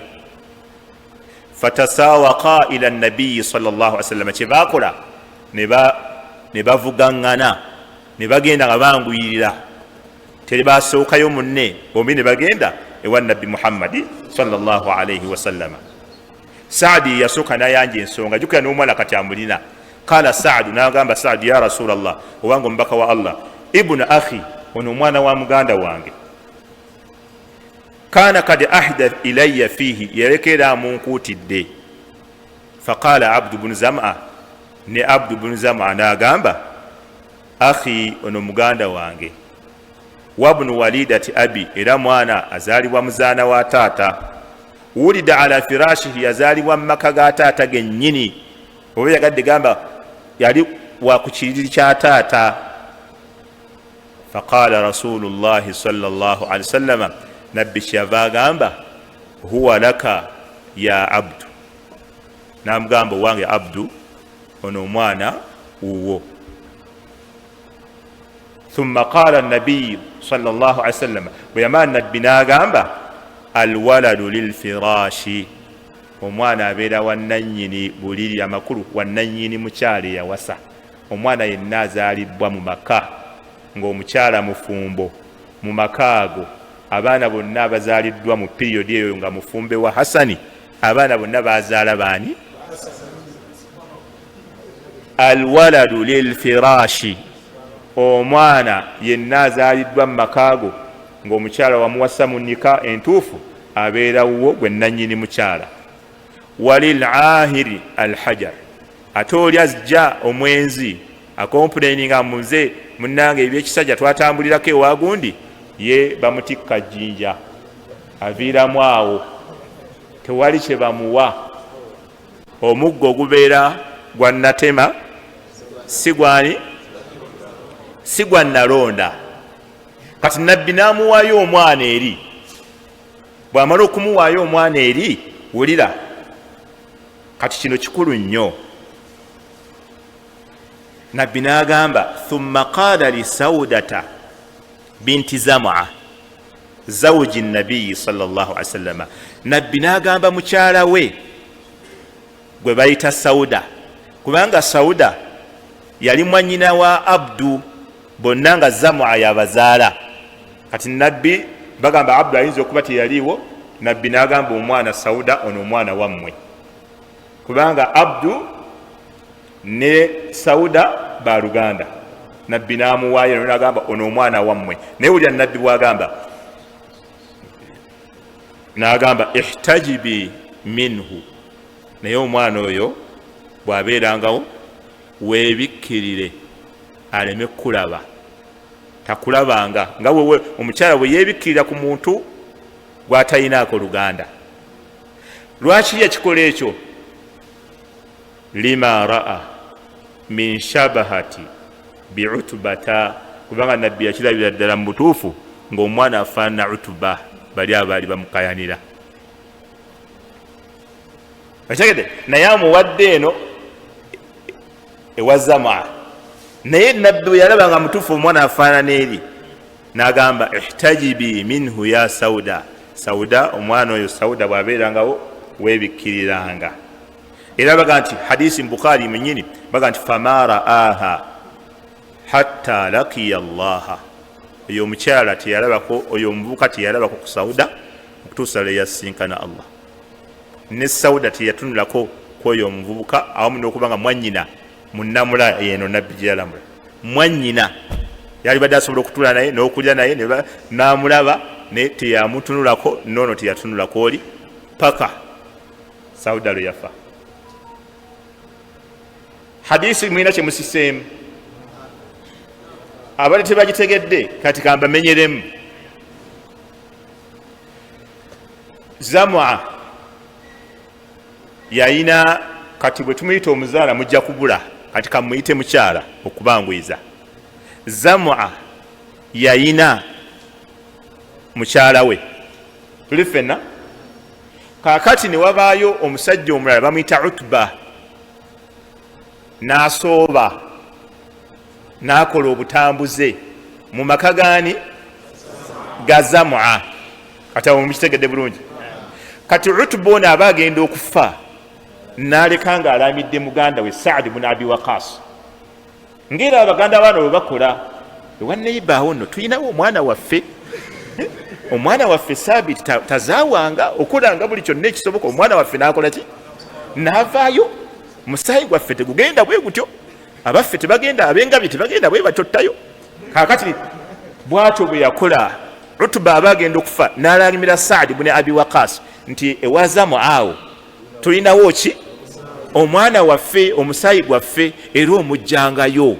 Fatasawaka ila nabiyi sallallahu alaihi wasallam, kyebakola ne bavugaŋŋana, ne bagenda nga banguyirira, tebasookayo munne, bombi ne bagenda ewa nabbi Muhammadi sallallahu alaihi wasallam. Saadi yasooka nayanja ensonga, jukira n'omwana kati amulina. Kala Saadu, n'agamba Saadu, ya Rasulallah, obanga omubaka wa Allah, ibnu akhi, ono omwana wa muganda wange, kana kad ahda ilayya fihi, yalekera munkuutidde. Faqala Abdu bunu Zam'a, ne Abdu bunu Zam'a n'agamba akhi, ono muganda wange, wabnu walidati abi, era mwana azaalibwa muzaana wa taata, wulida ala firashihi, yazaalibwa mu maka ga taata gennyini, oba yagadde gamba yali wa ku kiriri kya taata. Faqala rasulullahi sallallahu alaihi wasallam, nabbi kyava agamba huwa laka ya Abdu, namugamba owange Abdu, ono omwana wuwo. Thumma qala nabiyu sallallahu alaihi wasallam, bwe yamala nabbi n'agamba alwaladu lilfirashi, omwana abeera wannannyini buliri, amakulu wannannyini mukyala eyawasa. Omwana yenna azaalibwa mu maka ng'omukyala mufumbo. Mu maka ago abaana bonna abazaaliddwa mu piriyodi eyo nga mufumbe wa Hasani, abaana bonna bazaala baani? Alwaladu lilfirashi, omwana yenna azaaliddwa mu maka ago ng'omukyala wamuwasa mu nika entuufu, abeera wuwo gwe nannyini mukyala. Walilahiri alhajar, ate oli azijja omwenzi akompuleninga muze munnange ebyekisajja twatambulirako ewagundi, ye bamutikka jjinja, aviiramu awo, tewali kye bamuwa. Omuggo ogubeera gwa natema si gwa nalonda. Kati nabbi n'amuwaayo omwana eri. Bw'amala okumuwaayo omwana eri, wulira kati kino kikulu nnyo. Nabbi n'agamba thumma qala li Saudata binti Zam'a zawji nabiyi sallallahu alaihi wasallam, nabbi n'agamba mukyala we gwe bayita Sauda, kubanga Sauda yali mwannyina wa Abdu, bonna nga Zam'a yabazaala. Kati nabbi bagamba Abdu ayinza okuba teyaliiwo, nabbi n'agamba omwana Sauda, ono omwana wammwe, kubanga Abdu ne Sauda baluganda. Nabbi n'amuwaayo n'agamba ono omwana wammwe. Naye wulira nabbi bw'agamba, n'agamba ihtajibi minhu, naye omwana oyo bw'abeerangawo weebikkirire aleme kulaba, takulabanga nga wewe omukyala bwe yeebikkirira ku muntu gw'atayinaako luganda. Lwaki yakikola ekyo? Lima raa min shabahati bi'utubata, kubanga nabbi yakirabira ddala mu butuufu ng'omwana afaanana Utuba, bali abaali bamukayanira. Akyagede naye amuwadde eno ewa Zam'a, naye nabbi bwe yalaba nga mutuufu omwana afaanana eri, n'agamba ihtajibi minhu ya Sauda, Sauda, omwana oyo Sauda bw'abeerangawo weebikkiriranga. Era baga nti hadisi mu Bukhari mwennyini baga nti fama raaha hatta laqiya Allaha, oyo omukyala teyalabako, oyo omuvubuka teyalabako ku Sauda okutuusa lwe yasinkana Allah. Ne Sauda teyatunulako kwoyo omuvubuka, awamu n'okubanga mwannyina munnamula eno nabbi gye yalamula, mwannyina yali badde asobola okutula naye n'okulya naye n'amulaba, naye teyamutunulako, noono teyatunulako oli paka Sauda lwe yafa. Hadisi mwina kye musiseemu, abali tebagitegedde kati kambamenyeremu. Zam'a yayina, kati bwe tumuyita omuzaala mujja kubula, kati kamuyite mukyala okubangwiza. Zam'a yayina mukyala we tuli ffenna. Kaakati ne wabaayo omusajja omulala bamuyita Utba, n'asooba n'akola obutambuze mu maka gaani ga Zam'a. Kati awo mukitegedde bulungi. Kati Utba ono aba agenda okufa n'aleka ng'alamidde muganda we Saad ibn Abi Waqas. Ngera abaganda baano bwe bakola, ewanneibaawo nno tulinawo omwana waffe, omwana waffe Saabiti tazaawanga okulanga buli kyonna ekisoboka. Omwana waffe n'akola ki? N'avaayo. Musaayi gwaffe tegugenda bwe gutyo, abaffe tebagenda, ab'engabi tebagenda bwe batottayo. Kaakati bw'atyo bwe yakola Utba aba agenda okufa n'alalimira Saad ibn Abi Waqas nti ewazamu awo tulinawo ki? Omwana waffe, omusaayi gwaffe, era omujjangayo.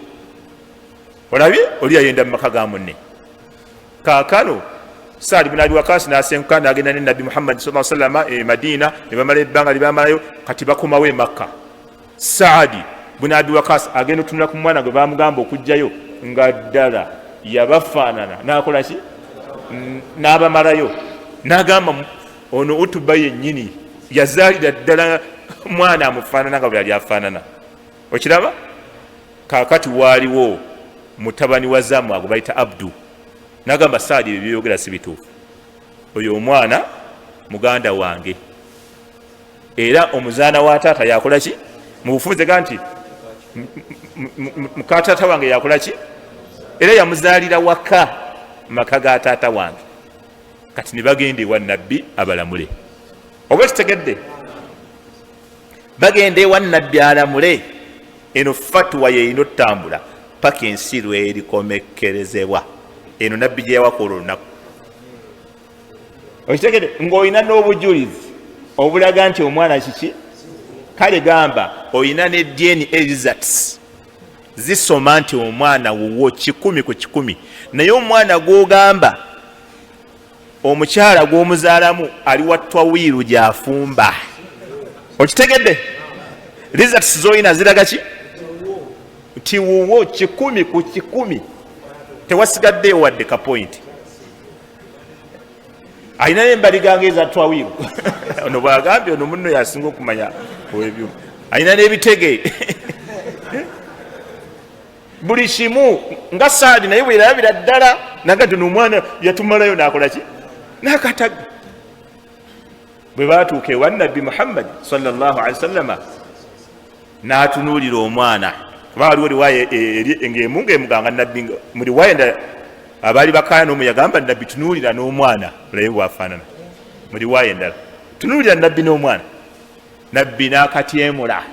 Olabye oli yayenda mu maka ga munne. Kaakano Saad ibn Abi Waqas n'asenguka n'agenda ne Nabbi Muhammad sallallahu alaihi wasallam e Madina, ne bamala ebbanga lye bamalayo. Kati bakomawo e Makka. Saad ibn Abi Waqas agenda otunula ku mwana gwe bamugamba okujjayo nga ddala yabafaanana, n'akola ki? N'abamalayo. N'agamba ono Utba yennyini yazaalira ddala mwana amufaanana nga bwe yali afaanana. Okiraba? Kaakati waaliwo mutabani wa Zam'a gwe bayita Abdu, n'agamba Saadi ebyo byogera si bituufu, oyo omwana muganda wange, era omuzaana wa taata yakola ki? Mu bufunze ga nti muka taata wange yakola ki? Era yamuzaalira waka maka ga taata wange. Kati ne bagenda ewa Nabbi abalamule. Oba kitegedde? Bagenda ewa Nabbi alamule. Eno fatwa yeyina otambula paka ensi lwerikomekkerezebwa. Eno Nabbi gye yawakola olunaku. Okitegedde? Ng'olina n'obujulizi obulaga nti omwana kiki? Kale gamba olina ne DNA results zisoma nti omwana wuwo 100 ku 100, naye omwana gw'ogamba omukyala gw'omuzaalamu ali wattwa wiiru gy'afumba. Okitegedde? Results z'olina ziraga ki? Nti wuwo 100 ku 100, tewasigaddeyo wadde ka point. Alina n'embaliga ng'ezattwa wiiru. Ono bw'agambye ono munno yasinga okumanya ow'ebyuma. Alina n'ebitege. Buli kimu nga Saadi naye bwerabira ddala naga nti omwana yatumalayo n'akola ki? N'akataga. Bwe baatuuka ewa Nabbi Muhammad sallallahu alaihi wasallama n'atunuulira omwana. Kuba waliwo riwaya ng'emu ng'emuganga Nabbi mu riwaya endala abaali bakaaya n'omu yagamba Nabbi tunuulira n'omwana olabe bw'afaanana. Mu riwaya endala tunuulira Nabbi n'omwana. Nabbi n'akatyemula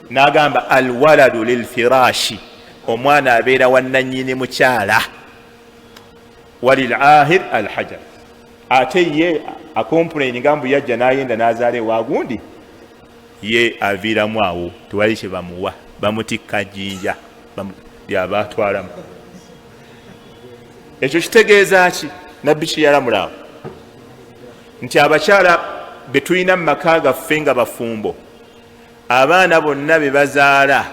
n'agamba alwaladu lilfiraashi, omwana abeera wannannyini mukyala, walilahir alhajar, ate ye akomplaininga mbu yajja n'ayenda n'azaala ewagundi, ye aviiramu awo tewali kye bamuwa, bamutikka jjinja lyabaatwalamu. Ekyo kitegeeza ki? Nabbi kye yalamula awo nti abakyala be tulina mu maka gaffe nga bafumbo, abaana bonna be bazaala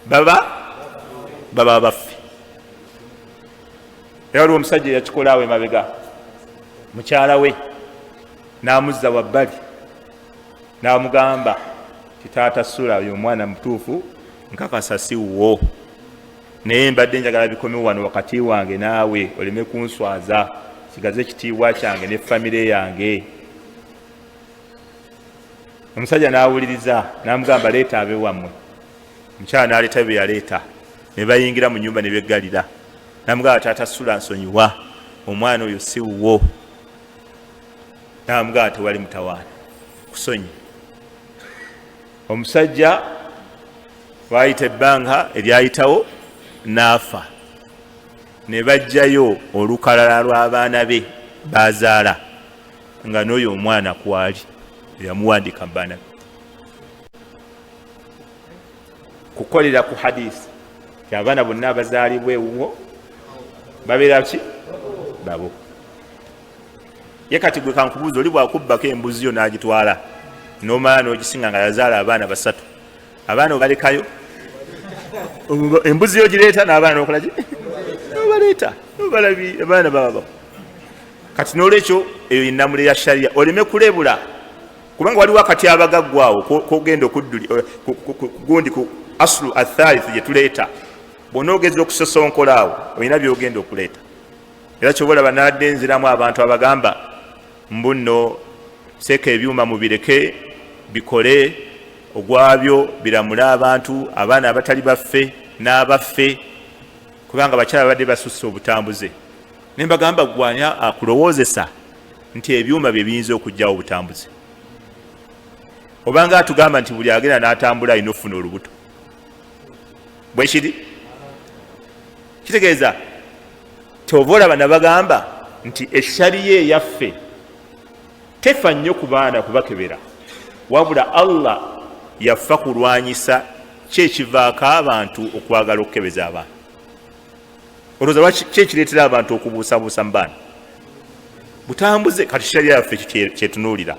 baba baffe. Era waliwo omusajja yakikola awo emabega, mukyala we n'amuzza wabbali n'amugamba kitaata Sula oyo omwana mutuufu nkakasa si wo, naye mbadde njagala bikomewo wano wakati wange naawe oleme kunswaza, kigaze ekitiibwa kyange ne famire yange. Omusajja n'awuliriza n'amugamba leeta abe wammwe. Omukyala n'aleeta bye yaleeta, ne bayingira mu nnyumba ne beggalira. N'amugamba taata Sula nsonyiwa, omwana oyo si wo. N'amugamba tewali mutawaana, kusonyi. Omusajja waayita ebbanga eryayitawo n'afa. Ne bajjayo olukalala lw'abaana be bazaala nga n'oyo omwana kwali yamuwandika mbana. Kukolera ku hadisi ti abaana bonna abazaalibwa ewuwo babeera ki? Babo. Ye kati gwe kankubuuza, oli bwakubbako embuzi yo n'agitwala n'omala n'ogisinga nga yazaala abaana 3, abaana obalekayo? Embuzi yo gireeta n'abaana n'okola ki? Nobaleeta, nobalabi abaana baba. kati nolwekyo eyo ennamule ya sharia oleme kulebula kubanga waliwo akati abagaggwawo kogenda okugundi ku aslu athalith gyetuleeta bwonaogeza okusosonkolaawo olina byogenda okuleeta era kyobalaba nadde nziramu abantu abagamba mbuno seeka ebyuma mubireke bikole ogwabyo biramule abantu abaana abatali baffe n'abaffe kubanga bakyala badde basusse obutambuze nembagamba gwanya akulowoozesa nti ebyuma bye biyinza okugjawo obutambuze obanga atugamba nti buli agenda n'atambula alina okufuna olubuto bwekiri kitegeeza tyova olaba nabagamba nti eshariya eyaffe tefa nnyo ku baana kubakebera wabula Allah yaffa kulwanyisa kyekivaako abantu okwagala okukebeza abaana olowooza kyekireetera abantu okubuusabuusa mu baana butambuze kati shariya yaffe kyetunuulira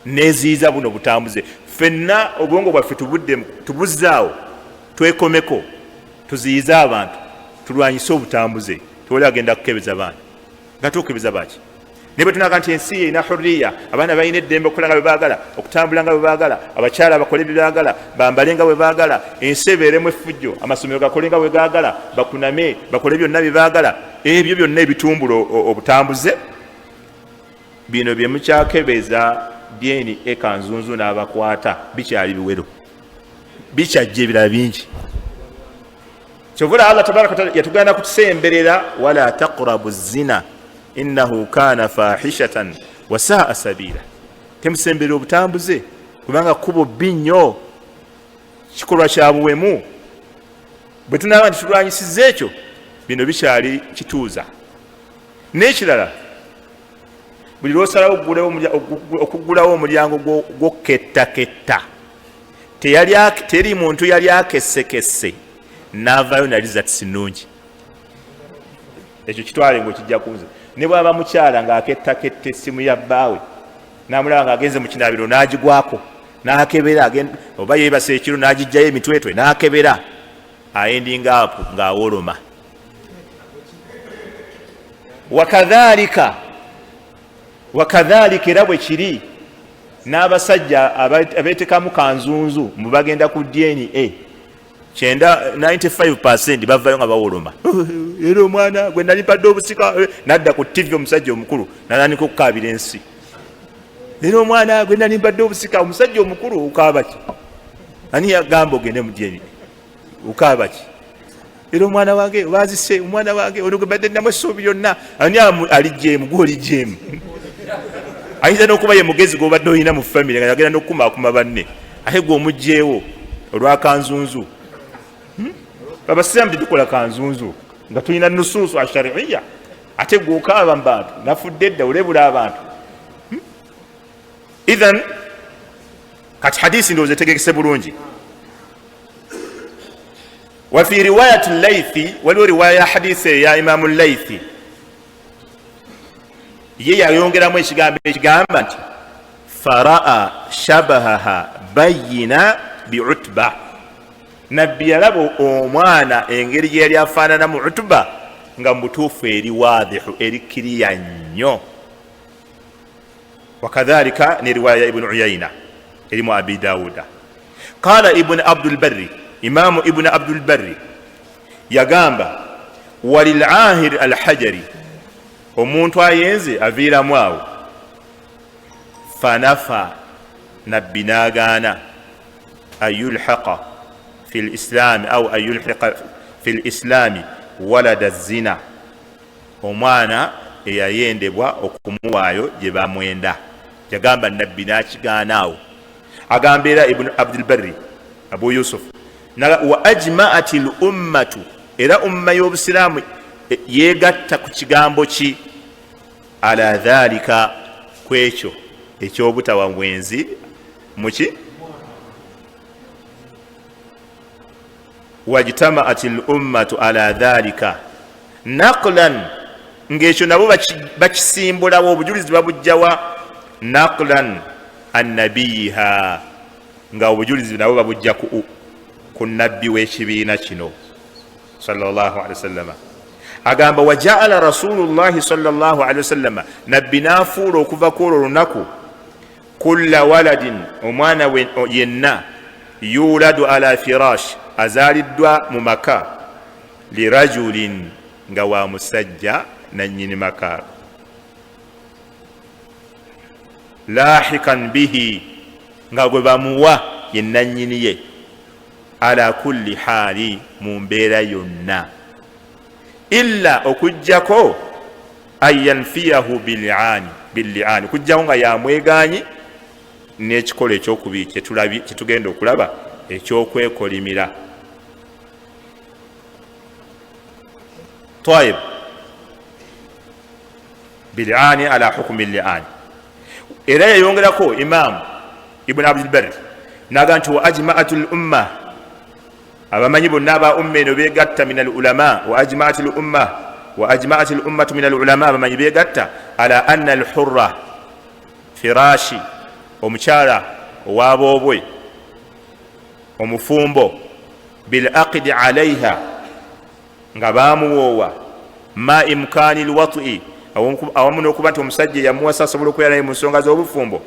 neziiza buno butambuze ffenna obwongo bwaffe tubuzzaawo twekomeko tuziyize abantu tulwanyise obutambuze tewali agenda kukebeza baana nga tukebeza baki naye bwetunaga nti ensi erina hurriya abaana balina eddembe okukola nga bwe baagala okutambula nga bwe baagala abakyala bakole bye baagala bambale nga bwe baagala ensi ebeeremu effujjo amasomero gakole nga bwe gaagala bakuname bakole byonna bye baagala ebyo byonna ebitumbula obutambuze bino bye mukyakebeza byeni ekanzunzu n'abakwata bikyali biwero bikyajja ebirala bingi kyovula Allah tabaraka wa taala yatugana kutusemberera wala taqrabu zina innahu kana fahishatan wa saa sabila temusemberera obutambuze kubanga kubo binyo kikolwa kya buwemu bwe tunaba nti tulwanyisiza ekyo bino bikyali kituuza n'ekirala buli lwosalawo okuggulawo omulyango gw'okettaketta teri muntu yali akessekesse n'avaayo nalizatisi nnungi ekyo kitwale ngaokijja kunze ne bwaba mukyala ng'akettaketta essimu ya bbaawe n'amulaba ng'agenze mu kinaabiro n'agigwako n'akebera oba yeebasa ekiro n'agijjayo emitwetwe n'akebera ayendinga apo ng'awoloma wakadhalika era bwe kiri n'abasajja abeetekamu kanzunzu mu bagenda ku DNA 95% bavayo nga bawoloma era omwana gwe nali mpadde obusika nadda ku TV omusajja omukulu nananika okukaabira ensi era omwana gwe nali mpadde obusika omusajja omukulu ukaaba ki ani yagamba ogende mu DNA ukaaba ki era omwana wange bazise omwana wange ono gwe badde namu essuubi lyonna ani ali jeemu gwoli jeemu ayinza n'okuba ye mugezi gw'obadde olina mu famire nga yagenda n'okukumaakuma banne ate gwe omugjeewo olwa kanzunzu abasiraamu tetukola kanzunzu nga tulina nusuusu ashariya ate gwe okaaba mu bantu nafudde edda olebula abantu idhan kati hadisi ndowooza etegekese bulungi wafi riwayati laythi waliwo riwaya ya hadisi ya imamu laythi ye yayongeramu ekigambo ekigamba nti faraa shabahaha bayina biutba nabbi yalaba omwana engeri gye yali afaanana mu utuba nga mubutuufu eri waadihu eri kiriya nnyo wakadhalika ne riwaya ya ibunu uyayina erimu abi dawuda qala ibnu abdulbarri imamu ibnu abdulbarri yagamba walilahir alhajari omuntu ayenze aviiramu awo fanafa nabbi n'agaana ayulhaqa fi lislaami au ayulhiqa fi lislaami walada zina omwana eyayendebwa okumuwaayo gye bamwenda yagamba nabbi n'akigaana awo agamba era ibnu abdulbarri abu yusuf wa ajmaati l ummatu era umma y'obusiraamu yegatta ku kigambo ki ala dhalika kwekyo ekyobutawa bwenzi muki wajtamaat l ummatu ala dhalika naqlan ng'ekyo nabo bakisimbulawo obujulizi babujjawa naqlan annabiyiha nga obujulizi nabo babujja ku nabbi w'ekibiina kino sallallahu alaihi wasallama agamba wajaala rasulullahi sallallahu alaihi wasallam nabbi nafuula okuva kwolwo lunaku kulla waladin omwana yenna yuladu ala firash azaliddwa mu maka lirajulin nga wa musajja nanyini maka lahikan bihi nga gwe bamuwa ye nanyini ye ala kulli hali mu mbeera yonna illa okujjako ayanfiyahu billiani okujjako nga yamweganyi n'ekikolo ekyokubiri kyetugenda okulaba ekyokwekolimira. طيب بالعان على حكم اللعان. era yayongerako imam ibn abdul barr naga nti wa ajma'atul umma abamanyi bonna aba umma eno begatta min al ulama wa ajma'atul ummatu min al ulama abamanyi begatta ala anna al hurra firashi omukyala owaboobwe omufumbo bil aqdi alaiha nga bamuwoowa ma imkani lwat'i awamu n'okuba nti omusajja yamuwasa asobola okubeera naye mu nsonga z'obufumbo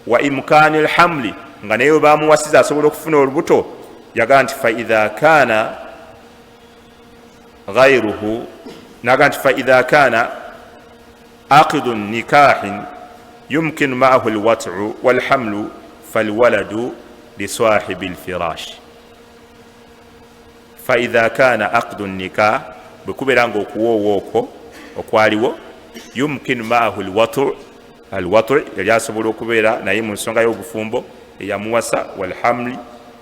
wa imkani lhamli nga naye bamuwasiza asobola okufuna olubuto yagaa nti faidha kana ghairuhu naga nti faidha kana aqidu nikahin yumkinu maahu lwat'u walhamlu falwaladu lisahibi lfirash. faidha kana aqdu nikah bwekubeera nga okuwoowa okwo okwaliwo yumkinu maahu alwatu yali asobola okubeera naye mu nsonga y'obufumbo eyamuwasa walhamli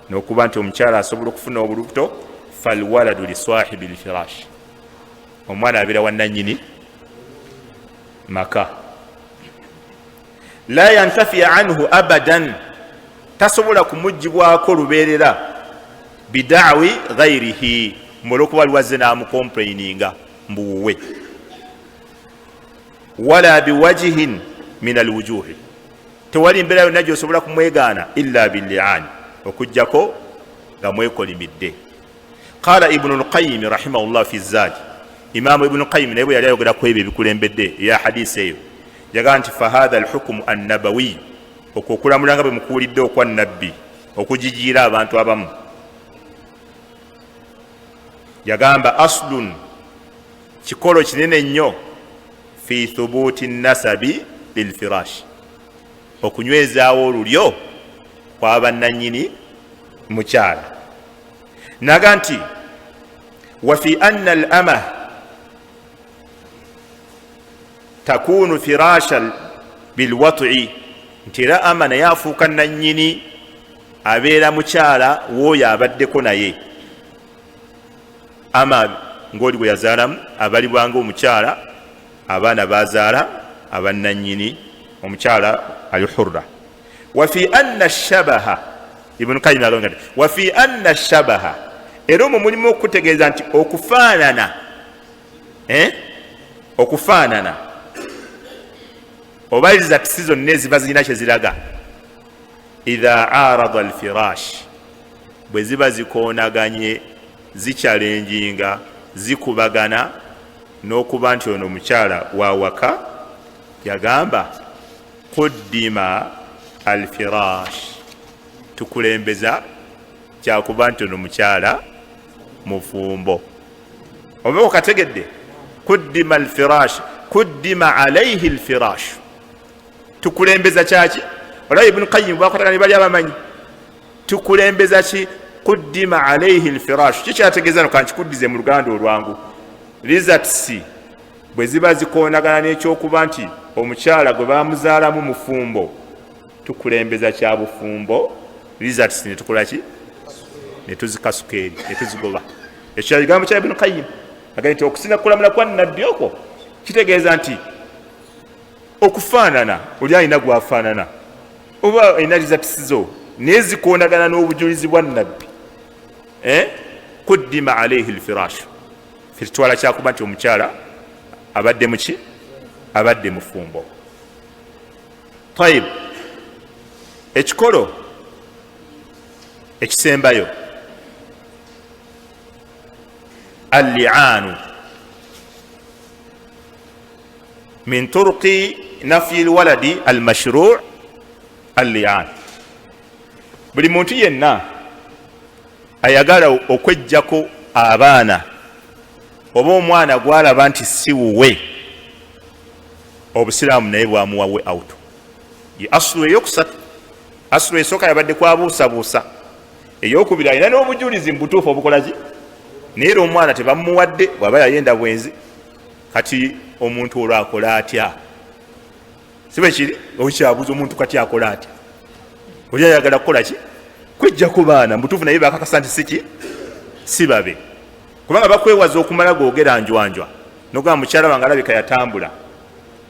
n'okuba nti omukyala asobola okufuna obulubuto falwaladu lisahibi lfirash omwana abeera wannanyini maka la yantafiya anhu abadan tasobola kumugibwako lubeerera bidawi ghairihi olwokuba liwazze n'amukomplaininga mbuwuwe wala biwajihin min alwujuhi tewali mbeera yonna gyosobola kumwegaana illa billi'an okujjako nga mwekolimidde. qala ibnu lqayimi rahimahullah fi zadi imamu ibnu qayim naye bwe yali ayogera ku ebyo ebikulembedde ya hadisi eyo yagaa nti fahatha alhukumu annabawi okwo okulamulanga bwe mukuwulidde okwa nabbi okujijiira abantu abamu yagamba aslun kikolo kinene nnyo fi thubuti nasabi lilfirash okunywezaawo olulyo kwabannanyini mukyala. naga nti wa fi anna al ama takunu firashan bilwat'i nti era ama naye afuuka nanyini abeera mukyala wooyo abaddeko naye ama ng'oli bwe yazaalamu abalibwanga omukyala abaana bazaala abannanyini omukyala ali hurra. wa fi anna shabaha ibn qayyim alonga wa fi anna shabaha era omwo mulimu okutegeeza nti okufaanana obaliriza tisi zonna eziba zirina kye ziraga idha arada alfirash bwe ziba zikoonaganye zikyalenjinga zikubagana n'okuba nti ono omukyala wawaka yagamba kuddima alfirash tukulembeza kyakuba nti ono mukyala mufumbo oba okategedde kuddima alfirash kuddima alaihi alfirash tukulembeza kyaki olaba ibn qayyim bwakotagani bali abamanyi tukulembeza ki kuddima alaihi alfirash kikyategeeza no kankikuddize mu luganda olwangu results bwe ziba zikoonagana n'ekyokuba nti omukyala gwe bamuzaalamu mufumbo tukulembeza kya bufumbo results netukola ki netuzikasuka eri netuzigoba ekyo kigambo kya ibn qayyim agamba nti okusinga kulamula kwa nabbi okwo kitegeeza nti okufaanana oli alina gwafaanana oba alina results zo naye zikoonagana n'obujulizi bwa nabbi kuddima alaihi alfirash fitwala kyakuba nti omukyala abadde muki abadde mufumbo. tayib ekikolo ekisembayo alli'anu min turuqi nafyi alwaladi almashru' al-li'an. Buli muntu yenna ayagala okwejjako abaana oba omwana gwalaba nti si wuwe, obusiraamu naye bwamuwawe out. Ye asulu eyokusatu. Asulu esooka yabadde kwabuusabuusa, eyokubiri alina n'obujulizi mu butuufu obukolaki, naye era omwana tebamuwadde bw'aba yayenda bwenzi. Kati omuntu olwo akola atya? Sibe kiri okyabuuza omuntu kati akola atya? Oli ayagala kukola ki? Kwejja ku baana mutuufu naye bakakasa nti siki sibabe, kubanga bakwewaza okumala googera njwanjwa nogamba mukyala wange alabika yatambula.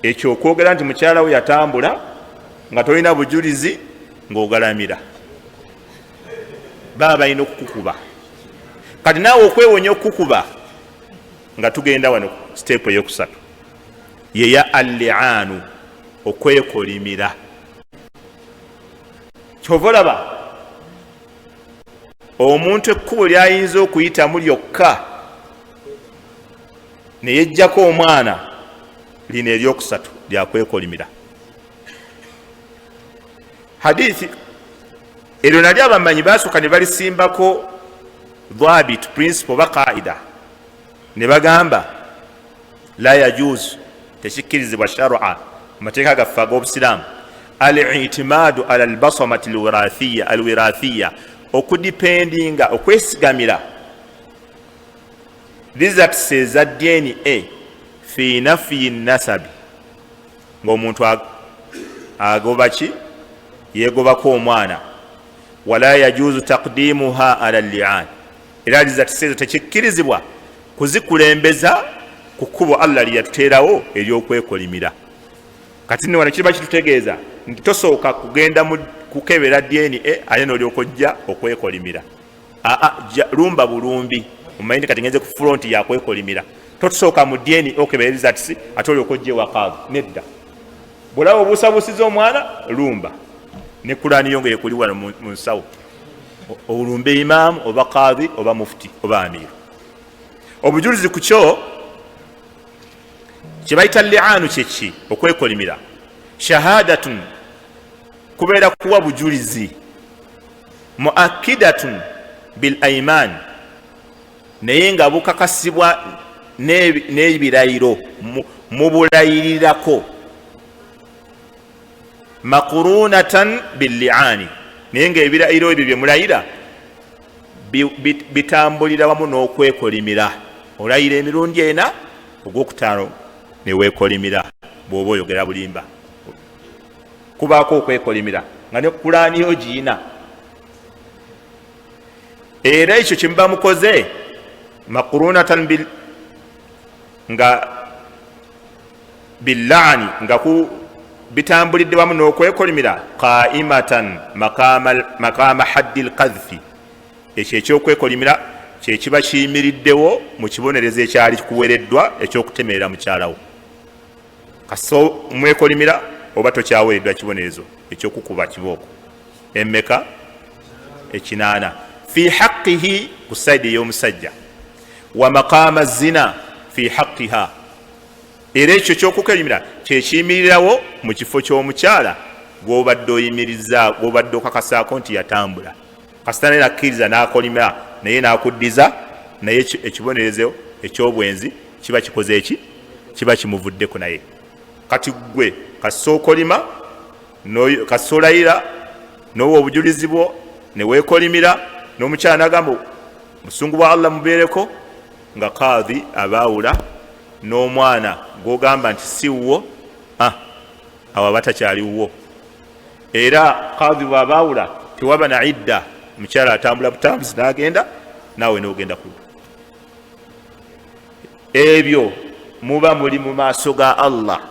Ekyo okwogera nti mukyala we yatambula nga tolina bujulizi ng'ogalamira, baba balina okukukuba. Kati naawe okwewonya okukukuba nga tugenda wano siteepu eyokusatu yeya al-li'aanu, okwekolimira. Kyova olaba omuntu ekkubo lyayinza okuyitamu lyokka ne yejjako omwana lino eryokusatu lyakwekolimira. Hadithi eryo nali abamanyi basooka ne balisimbako dhabit principle ba qaida, ne bagamba la yajuzu, tekikkirizibwa shar'a mateeka gaffe ag'obusiraamu, al-i'timaadu ala al-basamati al-wirathiya, okudipendinga okwesigamira results eza DNA fi nafyi nasabi, ng'omuntu agoba ki yegobako omwana. Wala yajuzu taqdimuha ala al-li'an, era results ezo tekikkirizibwa kuzikulembeza ku kkubo Allah lyatuteerawo ery'okwekolimira. Kati ne wano kiba kitutegeeza nti tosooka kugenda mu kukebera DNA ate n'olyoka ojja okwekolimira. Lumba bulumbi omanyi nti kati ngenze ku front yakwekolimira, totusooka mu DNA okebera results ate olyoka ojja ewakaavu. Nedda, bw'olaba obuusabuusiza omwana lumba, ne Kulaani yongere kuli wano mu nsawo, olumbe imaamu oba qaadhi oba mufti oba amiru. Obujulizi ku kyo kye bayita li'aanu kyeki okwekolimira. Shahadatun, kubeera kuwa bujulizi. Muakkidatun bil aiman, naye nga bukakasibwa n'ebirayiro mu bulayirirako. Makurunatan bil li'aani, naye nga ebirayiro ebyo bye mulayira bitambulira wamu n'okwekolimira. Olayira emirundi ena, ogwokutaano ne weekolimira bw'oba oyogera bulimba. Kubaako okwekolimira nga ne Kulaani yo giina. Era ekyo kye muba mukoze makurunatan nga billaani, nga bitambulidde wamu n'okwekolimira. Qaimatan maqama haddi al-qadhfi, ekyo ekyokwekolimira kye kiba kiyimiriddewo mu kibonerezo ekyali kuwereddwa ekyokutemerera mukyalawo. Kaso mwekolimira oba tokyawereddwa kibonerezo ekyokukuba kibooko emmeka ekinaana. Fi haqqihi, ku sayidi ey'omusajja. Wa maqama zina fi haqqiha, era ekyo kyokukolimira kyekiyimirirawo mu kifo ky'omukyala gw'obadde oyimiriza, gw'obadde okakasaako nti yatambula. Kasita naye nakkiriza n'akolimira naye n'akuddiza, naye ekibonerezo eky'obwenzi kiba kikoze eki? Kiba kimuvuddeko naye. Kati gwe kasita okolima, kasita olayira n'owa obujulizi bwo ne weekolimira, n'omukyala n'agamba busungu bwa Allah mubeereko, nga qaadhi abaawula n'omwana gw'ogamba nti si wuwo, awo aba takyali wuwo. Era qaadhi bw'abaawula tewaba na idda, mukyala atambula butambuzi n'agenda, naawe n'ogenda ku ebyo. Muba muli mu maaso ga Allah,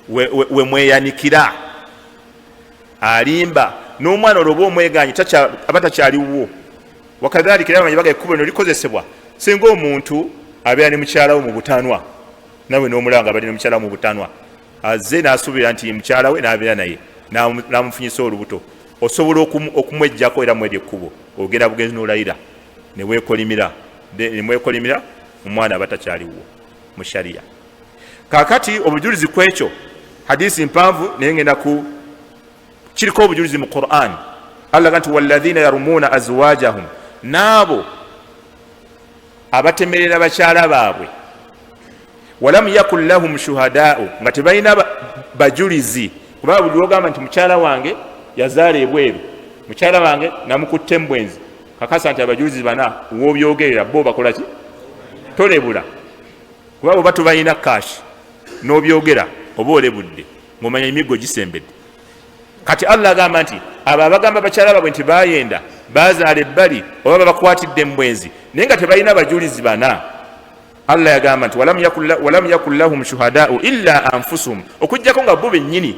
we mweyanikira. Alimba n'omwana olwo oba omweganye aba takyali wuwo. Wakadhalika era bamanyi baga ekkubo lino likozesebwa singa omuntu abeera ne mukyala we mu butanwa, nawe n'omulaba nga bali ne mukyala we mu butanwa, azze n'asuubira nti mukyala we n'abeera naye n'amufunyisa olubuto, osobola okumwejjako era mweri ekkubo, ogenda bugenzi n'olayira ne weekolimira, omwana aba takyali wuwo. mu sharia. Kakati obujulizi kwekyo hadisi mpanvu naye ngenda ku kiriko obujulizi mu Qur'an. Allah ganti walladhina yarumuna azwajahum, naabo abatemerera bakyala baabwe, walam yakun lahum shuhadaa'u, nga tebalina bajulizi. Kuba buli ogamba nti mukyala wange yazaala ebweru, mukyala wange namukutte embwenzi, kakasa nti abajulizi bana w'obyogerera bo bakola ki? Tolebula. Kuba bwe batubalina kashi n'obyogera oba olebudde ng'omanya emiggo gisembedde. Kati Allah agamba nti abo abagamba bakyala baabwe nti bayenda bazaala ebbali oba babakwatidde embwenzi naye nga tebalina bajulizi bana, Allah yagamba nti walam yakun lahum shuhadaa'u illa anfusuhum, okujjako nga bo bennyini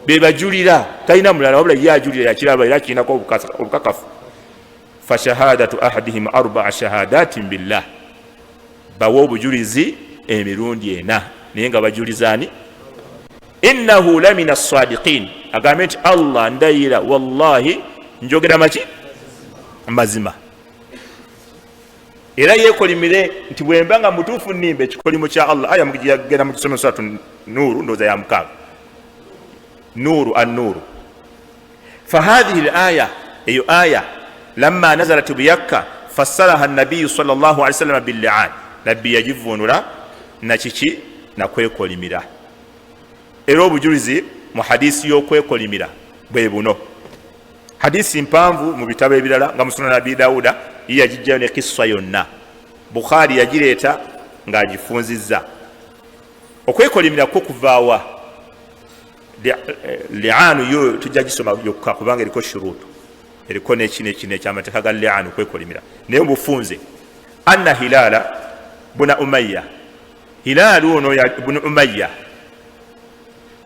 bebajulira, talina mulala wabula ye ajulira yakiraba era kirinako obukakafu. Fashahadatu ahadihim 4 shahadatin billah, bawa obujulizi emirundi 4 naye nga bajulizaani. Innahu lamina as-sadiqin, agambe nti Allah ndayira wallahi njogera maki mazima. Era yekolimire nti bwemba nga mutuufu nnimba ekikolimo kya Allah. Aya mugigenda mu kisomero suratu Nuuru, ndowooza ya 6, Nuuru an-Nuuru. Fahadhihi al-aya, eyo aya lamma nazalat biyakka fassaraha an-nabiyyu sallallahu alayhi wasallam bil-li'an, nabbi yagivunula nakiki nakwekolimira. Era obujulizi mu hadisi y'okwekolimira bwe buno. Hadisi mpanvu mu bitabo ebirala nga Sunan Abi Dawuda yagijjayo ne kissa yonna, Bukhari yagireeta ng'agifunzizza. Okwekolimira kwo kuvaawa? Li'anu yo tujja gisoma yokka kubanga eriko shuruutu, eriko n'ekino eky'amateeka ga li'anu okwekolimira. Naye obufunze anna Hilaala buna Umayya, Hilaalu ono buna Umayya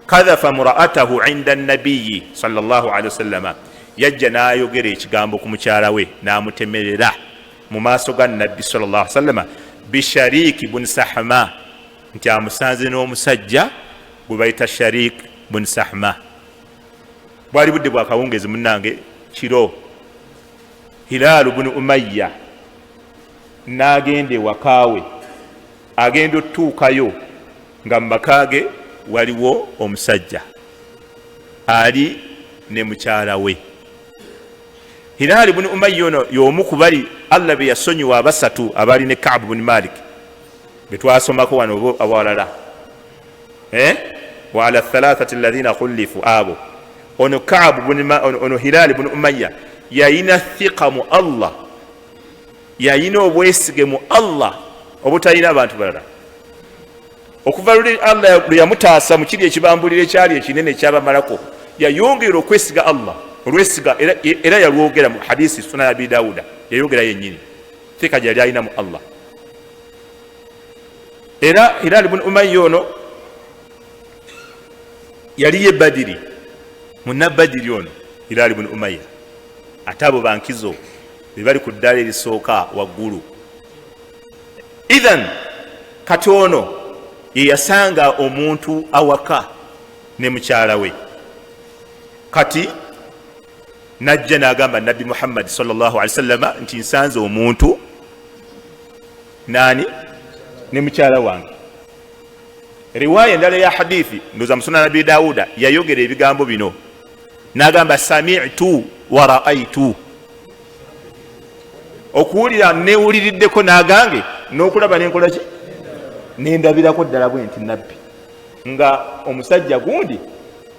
kadhafa mura'atahu 'inda an-nabiyyi sallallahu alayhi wasallam, yajja n'ayogera ekigambo ku mukyala we n'amutemerera mu maaso ga nabbi sallallahu alayhi wasallam bishariki bun Sahma, nti amusanze n'omusajja gwe bayita Sharik bun Sahma. Bwali budde bwa kawungezi munnange kiro, Hilaalu bun Umayya n'agenda ewakaawe, agenda otuukayo nga mu makaage waliwo omusajja ali ne mukyala we. Hilaali bun Umayya ono y'omu ku bali Allah be yasonyiwa abasatu abali ne Ka'b bun Malik be twasomako wano awalala, wa ala thalathati alladhina khulifu, abo ono Ka'b ono Hilaali bun Umayya yayina thiqa mu Allah, yayina obwesige mu Allah obutalina abantu balala. Okuva luli Allah yamutaasa mu kiri ekibambulire ekyali ekinene ekyabamalako, yayongera okwesiga Allah olwesiga, era yalwogera mu hadisi Sunan Abi Dawuda, yayogera yennyini thika gyali alina mu Allah. Era Hilaali bun Umayya ono yali ye Badiri, munna Badiri ono Hilaali bun Umayya, ate abo bankizo be bali ku ddala erisooka waggulu. Idhan kati ono ye yasanga omuntu awaka ne mukyala we, kati najja n'agamba Nabbi Muhammad sallallahu alaihi wasallam nti nsanze omuntu nani ne mukyala wange. Riwaya endala ya hadithi ndoza mu Sunan Abi Dawuda yayogera ebigambo bino, n'agamba sami'tu wa ra'aytu, okuwulira newuliriddeko n'agange n'okulaba n'enkola ki nendabirako ddala bwe nti nabbi nga omusajja gundi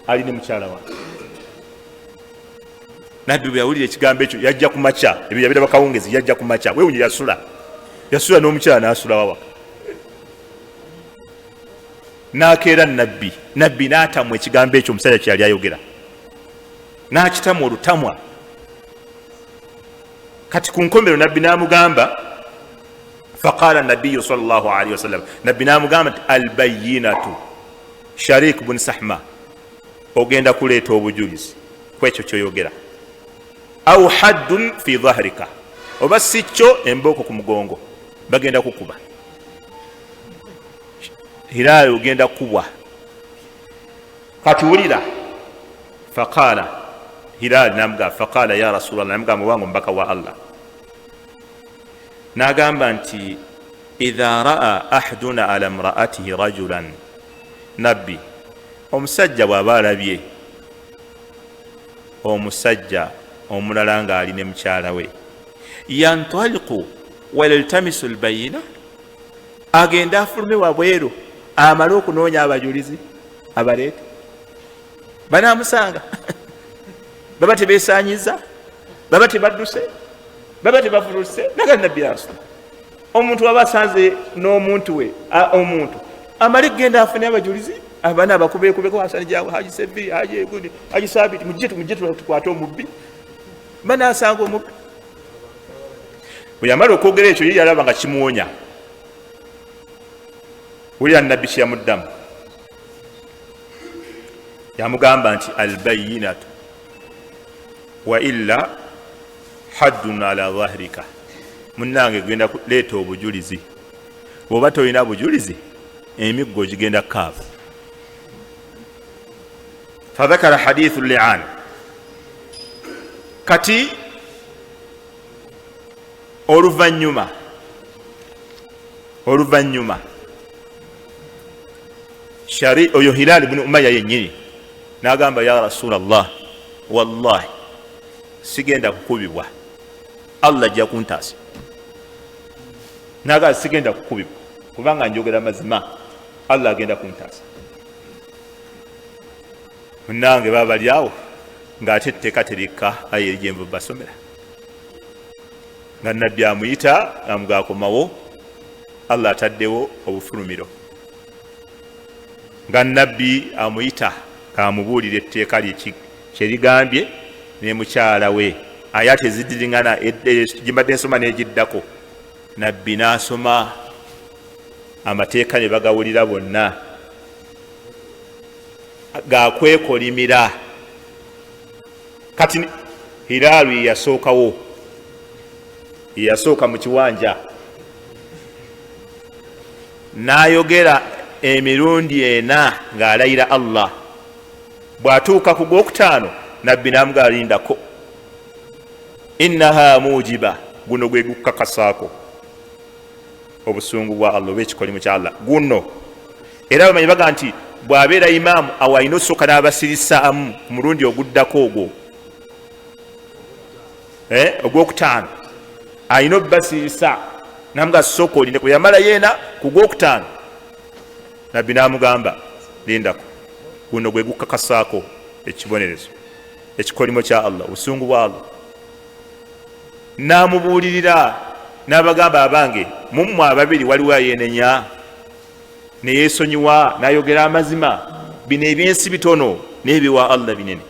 ali ne mukyala wange. Nabbi bwe yawulira ekigambo ekyo yajja ku makya, ebyo yabira bakawungezi, yajja ku makya wewunye yasula n'omukyala n'asula wawaka, n'akeera nabbi n'atamwa ekigambo ekyo omusajja kyeyali ayogera, n'akitamu olutamwa. Kati ku nkomero nabbi n'amugamba, faqala nabiyyu sallallahu alayhi wasallam, nabbi n'amugamba nti albayinatu, Sharik bun Sahma ogenda kuleeta obujulizi kwekyo kyoyogera, au haddun fi dhahrika, oba si kyo embooko ku mugongo bagenda kukuba. Hilaali ogenda kubwa. Kati wulira, faqala Hilaali n'amugamba, faqala ya Rasulallah, n'amugamba wangu mbaka wa Allah, n'agamba nti idha raa ahaduna ala imraatihi rajulan, nabbi omusajja bw'aba alabye omusajja omulala ng'ali ne mukyala we, yantaliqu waliltamisu albayina, agenda afulume wabweru amale okunoonya abajulizi abaleete, banaamusanga baba tebeesanyiza, baba tebadduse, baba tebavuluse. naga nabbi asula omuntu aba asanze n'omuntu we omuntu amale genda afune abajulizi abana abakubeekubeko Hasani Jawa, Haji Seviri, Haji Egudi, Haji Sabiti, mujje tukwate omubbi, banaasanga omubbi. bwe yamala okwogera ekyo ye yalaba nga kimuwonya. wulira nabbi kyeyamuddamu, yamugamba nti albayinatu wa illa haddun ala dhahrika, munnange genda kuleeta obujulizi, bw'oba tolina bujulizi emiggo gigenda kaava. fadhakara hadithu li'an, kati oluvanyuma shari oyo Hilal ibn Umayya yennyini n'agamba ya Rasulallah, wallahi sigenda kukubibwa, Allah ajja kuntaasa. N'agamba sigenda kukubibwa kubanga njogera mazima, Allah agenda kuntaasa. Munnange babali awo ng'ate etteeka terikka aya eri gyenva basomera, nga nabbi amuyita amugakomawo, Allah ataddewo obufulumiro, nga nabbi amuyita kamubuulira etteeka lye kyerigambye ne mukyala we, aya tezidiringana gimbadde nsoma n'egiddako. Nabbi n'asoma amateeka ne bagawulira bonna, gakwekolimira. Kati Hilaalu yasookawo, yasooka mu kiwanja n'ayogera emirundi ena ng'alayira Allah. Bw'atuuka ku gwokutaano nabbi n'amugamba lindako, innaha mujiba, guno gwe gukakasaako obusungu bwa Allah oba ekikolimu kya Allah guno. Era bamanyi baga nti bw'abeera imaamu awo alina osooka n'abasirisaamu ku mulundi oguddako ogwo, ogwokutaano alina obbasirisa namuga sooka olinde. Bwe yamala yeena ku gwokutaano nabbi n'amugamba lindako, guno gwe gukakasaako ekibonerezo ekikolimo kya Allah, obusungu bwa Allah. N'amubuulirira n'abagamba, abange mummwe ababiri waliwo ayeenenya neyeesonyiwa n'ayogera amazima, bino ebyensi bitono n'ebiwa Allah binene.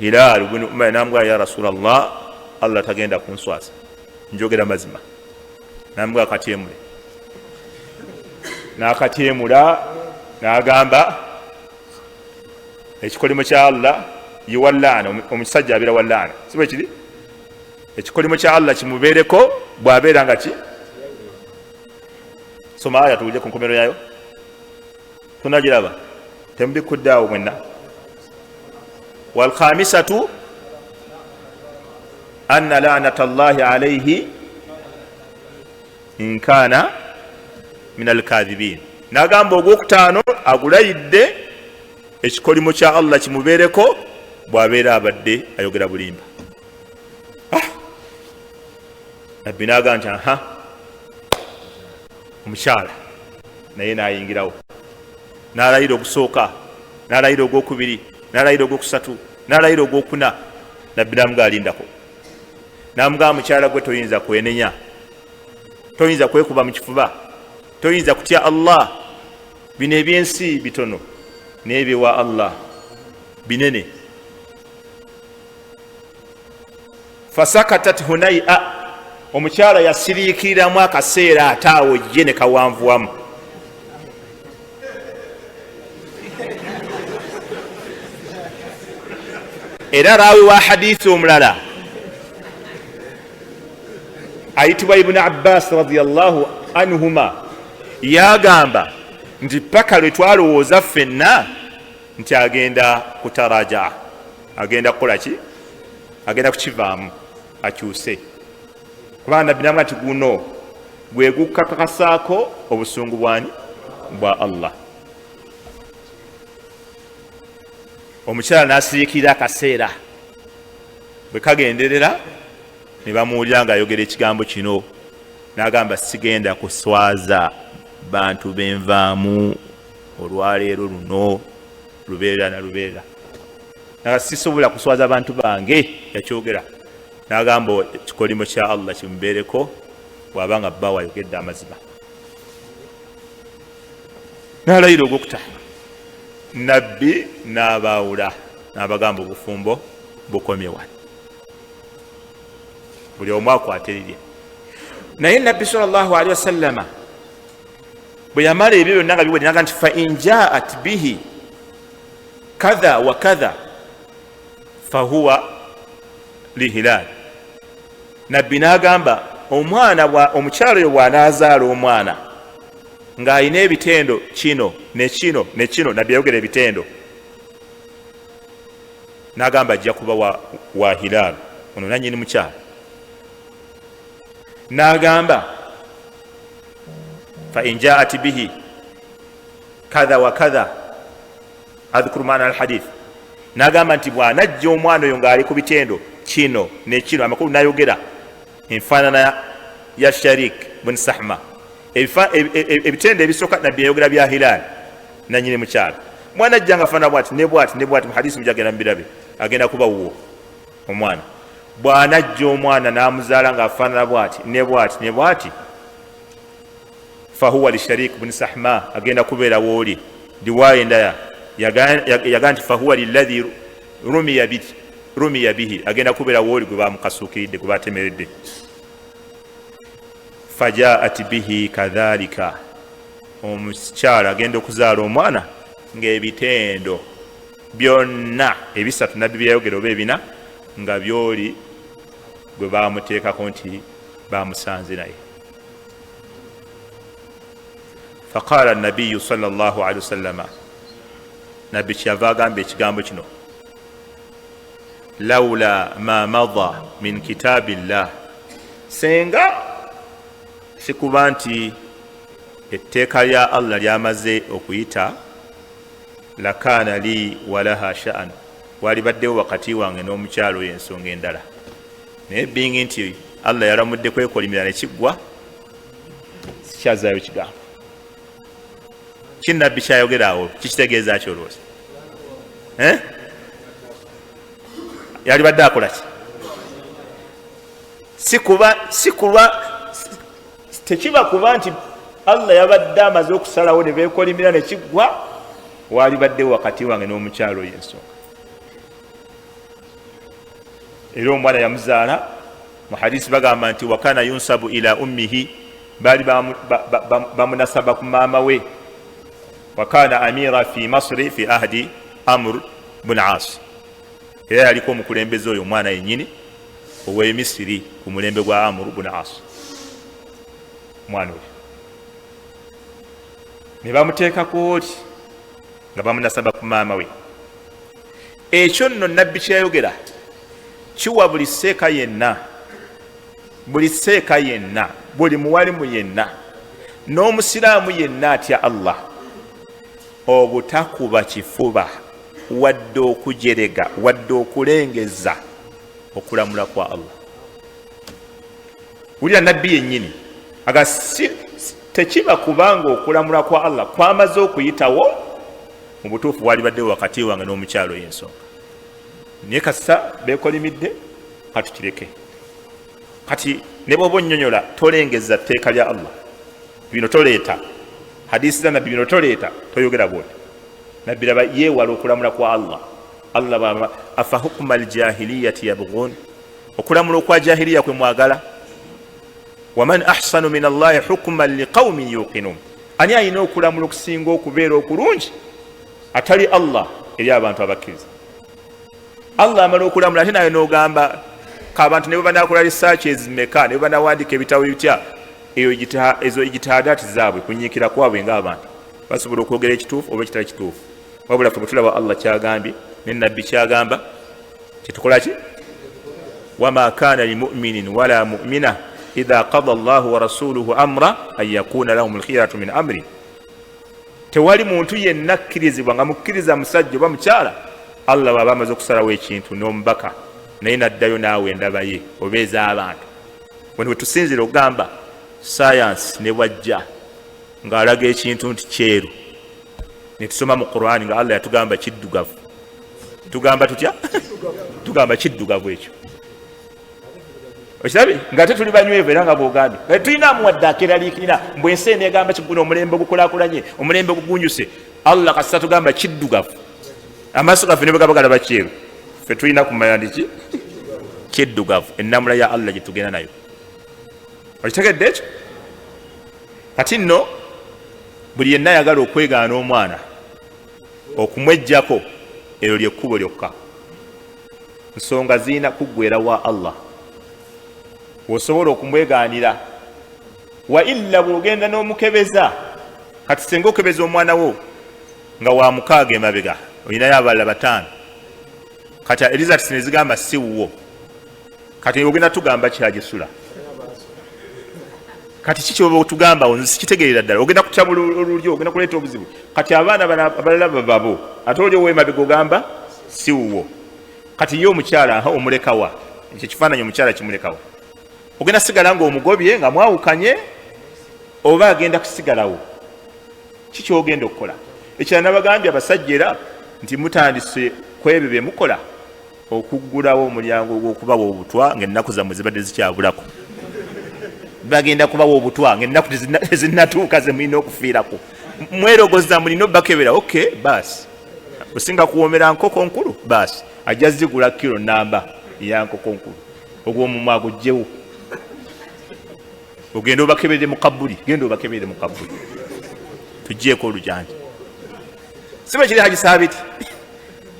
Hilal ibn Umayya n'amugamba ya Rasulallah, Allah tagenda kunswasa, njogera mazima. N'amugamba katyemule, n'akatyemula n'agamba ekikolimo kya Allah yiwallaana, omusajja abeera wallaana, si bwe kiri? Ekikolimo kya Allah kimubeereko bw'abeera nga ki? Soma aya tuwulire ku nkomero yayo, tunagiraba temubikuddaawo mwenna. Walkhamisatu anna la'nata Allahi alayhi in kaana min alkadhibin. N'agamba ogwokutaano agulayidde ekikolimo kya Allah kimubeereko bw'abeera abadde ayogera bulimba. Nabbi n'agamba nti aha, omukyala naye n'ayingirawo, n'alayira ogusooka, n'alayira ogwokubiri, n'alayira ogwokusatu, n'alayira ogwokuna. Nabbi n'amugamba alindako, n'amugamba mukyala gwe toyinza kwenenya, toyinza kwekuba mu kifuba, toyinza kutya Allah. Bino ebyensi bitono n'ebiwa Allah binene. Fasakatat Hunayya, omukyala yasiriikiriramu akaseera ataawo ye ne kawanvuwamu. Era raawi wa hadithi omulala ayitibwa Ibn Abbas radiyallahu anhuma yagamba nti paka lwe twalowooza ffenna nti agenda kutaraja, agenda kukola ki? Agenda kukivaamu akyuse. Kubanga nabbi namugamba nti guno gwe gukakasaako obusungu bwani bwa Allah. Omukyala n'asirikira akaseera bwe kagenderera ne bamuwulira ng'ayogera ekigambo kino n'agamba sigenda kuswaza bantu benvaamu olwaleero luno lubeerera na lubeerera naga sisobola kuswaza bantu bange yakyogera n'agamba ekikolimo kya Allah kimubeereko bw'abanga bba wayogedde amazima. N'alayira ogwokutaano nabbi n'abaawula n'abagamba obufumbo bukomye wano buli omu akwatirire. Naye nabbi sallallahu alaihi wasallama bwe yamala ebyo byonna nga biwedde naga nti fa in jaat bihi kadha wa kadha fahuwa lihilal. Nabbi n'agamba omukyalo oyo bw'anaazaala omwana ng'alina ebitendo kino ne kino ne kino, nabbi yayogera ebitendo, n'agamba ajja kuba wa hilal. Ono nannyini mukyalo n'agamba fa in jaat bihi kadha wa kadha adhkuru maana alhadith, n'agamba nti bw'anajja omwana oyo ng'ali ku bitendo kino ne kino, amakulu n'ayogera enfaanana ya Sharik bun Sahma, ebitendo ebisooka nabbi yayogera bya hilal nannyini mukyalo. Mwana ajja nga faana bwati ne bwati ne bwati, mu hadisi mujagenda mubirabe agenda kuba wuwo omwana. Bw'anajja omwana n'amuzaala ng'afaanana bwati ne bwati ne bwati, fahuwa li Sharik bun Sahma, agenda kubeera wooli. Riwaya endala yaga nti fahuwa liladhi rumiya bihi, agenda kubeera wooli gwe bamukasuukiridde gwe batemeredde. Fajaat bihi kadhalika, omukyala agenda okuzaala omwana ng'ebitendo byonna ebisatu nabbi byayogera oba ebina nga byoli gwe bamuteekako nti bamusanze naye. Faqala nabiyu sallallahu alaihi wasallama, nabbi kyava agamba ekigambo kino, laula ma mada min kitabillah, senga sikuba nti etteeka lya Allah lyamaze okuyita, lakana li walaha sha'an, walibaddewo wakati wange n'omukyalo oyo ensonga endala. Naye bingi nti Allah yalamudde kwekolimira ne kiggwa, sikyazaayo kigambo. Kinabbi kyayogerawo kikitegeeza kyolooza yalibadde akola ki? Sikuba tekiba kuba nti Allah yabadde amaze okusalawo ne beekolimira ne kiggwa, walibaddewo wakati wange n'omukyalo oyo ensonga. Era omwana yamuzaala, mu hadisi bagamba nti wakana yunsabu ila ummihi, baali bamunasaba ku maama we. Wakana amira fi Masri fi ahdi Amr bun As, era yaliko omukulembeze oyo omwana yennyini ow'e Misiri ku mulembe gwa Amr bun As. Mwana oyo ne bamuteekako oti nga bamunasaba ku maama we. Ekyo nno nabbi kyayogera kiwa buli seeka yenna, buli muwalimu yenna n'omusiraamu yenna atya Allah, obutakuba kifuba wadde okujerega wadde okulengeza okulamula kwa Allah. Wulira nabbi yennyini aga tekiba kubanga okulamula kwa Allah kwamaze okuyitawo, mu butuufu walibaddewo wakati wange n'omukyalo y'ensonga. Naye kasa beekolimidde, katukireke. Kati ne bw'oba onnyonnyola tolengeza tteeka lya Allah, bino toleeta hadisi za nabbi, bino toleeta toyogera bwoti. Nabbi laba yeewala okulamula kwa Allah. Allah baba afa hukma aljahiliyati yabghun, okulamula okwa jahiliya kwe mwagala. Waman ahsanu min Allahi hukman liqaumin yuqinun, ani ayina okulamula okusinga okubeera okulungi atali Allah eri abantu abakkiriza. Allah amala okulamula ate naye n'ogamba k'abantu ne bwe banakola research ezimeka, ne bwe banawandiika ebitabo bitya, ezo ijtihadaati zaabwe kunyiikira kwabwe ng'abantu basobola okwogera ekituufu oba ekitali kituufu. Wabula ffe bwe tulaba Allah kyagambye ne nabbi kyagamba, kyetukola ki? Wama kana limuminin wala mumina idha qada Allahu wa rasuluhu amra an yakuna lahum alkhiyaratu min amri. Tewali muntu yenna akkirizibwa nga mukkiriza musajja oba mukyala Allah bw'aba amaze okusalawo ekintu n'omubaka naye naddayo naawe endaba ye obeeza abantu. Bwe wetusinzira okugamba sayansi ne bwajja ng'alaga ekintu nti kyeru ne tusoma mu Qur'ani nga Allah yatugamba kiddugavu, tugamba tutya? Tugamba kiddugavu ekyo. Okirabe nga tetuli banywevu era nga bw'ogambye tulinamu wadde akeraliikirira mbw ensi enegamba kiguna omulembe gukulaakulanye omulembe gugunjuse. Allah kasita tugamba kiddugavu amaaso gaffe ne bwe gaba galaba kyeru, ffe tulina kumanya ndiki kiddugavu ennamula ya Allah gye tugenda nayo. Okitegedde ekyo? Kati nno buli yenna ayagala okwegaana omwana okumweggyako eryo lyekkubo lyokka. Nsonga ziina kuggwera wa Allah osobola okumwegaanira, wa illa bw'ogenda n'omukebeza. Kati singa okebeza omwana wo nga wa 6 emabega olinayo abalala 5, kati Elizabeth ne zigamba si wuwo, kati ogenda tugamba kyagisula. Kati kiki oba otugamba nze sikitegeerera ddala, ogenda kutabula olulyo, ogenda kuleeta obuzibu. Kati abaana abalala babo ate oli ow'emabega ogamba si wuwo. Kati ye omukyala omulekawa, ekyo kifaananyi omukyala kimulekawa, ogenda sigala nga omugobye nga mwawukanye oba agenda kusigalawo? Kiki ogenda okukola? Ekirala nabagambye abasajja era nti mutandise ku ebyo bye mukola okuggulawo omulyango gw'okubawa obutwa ng'ennaku zammwe zibadde zikyabulako. Bagenda kubawa obutwa ng'ennaku tezinnatuuka ze mulina okufiirako. Mwerogoza mulina obbakebera, okay baasi. Osinga kuwoomera nkoko nkulu, baasi ajja zigula kilo namba ya nkoko nkulu, ogw'omumwa gujjewo. Ogenda obakebere mu kabbuli, genda obakebere mu kabbuli, tuggyeko olujanja. Siba kiri Haji Saabiti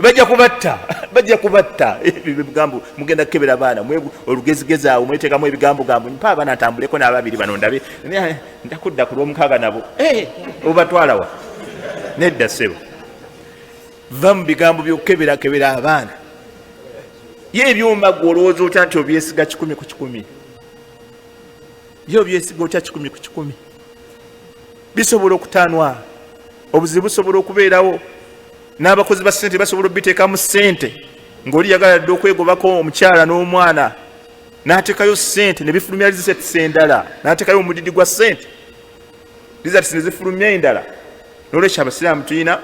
bajja kubatta ebigambo, mugenda kukebera abaana olugezigezi awo mweteekamu ebigambo gambo, mpa abaana ntambuleko n'ababiri bano ndabe ndakudda ku lw'omukaaga nabo obatwala wa? Nedda ssebo, va mu bigambo by'okukeberakebera abaana. Ye ebyuma gwe olowooza otya nti obyesiga 100 ku 100? Ye obyesiga otya 100 ku 100? Bisobola okutanwa, obuzibu busobola okubeerawo, n'abakozi ba ssente basobola obiteekamu ssente ng'oli yagala dde okwegobako omukyala n'omwana n'ateekayo ssente ne bifulumya Elizabeth endala, n'ateekayo omudidi gwa ssente Elizabeth ne zifulumya endala. N'olwekyo abasiraamu tulina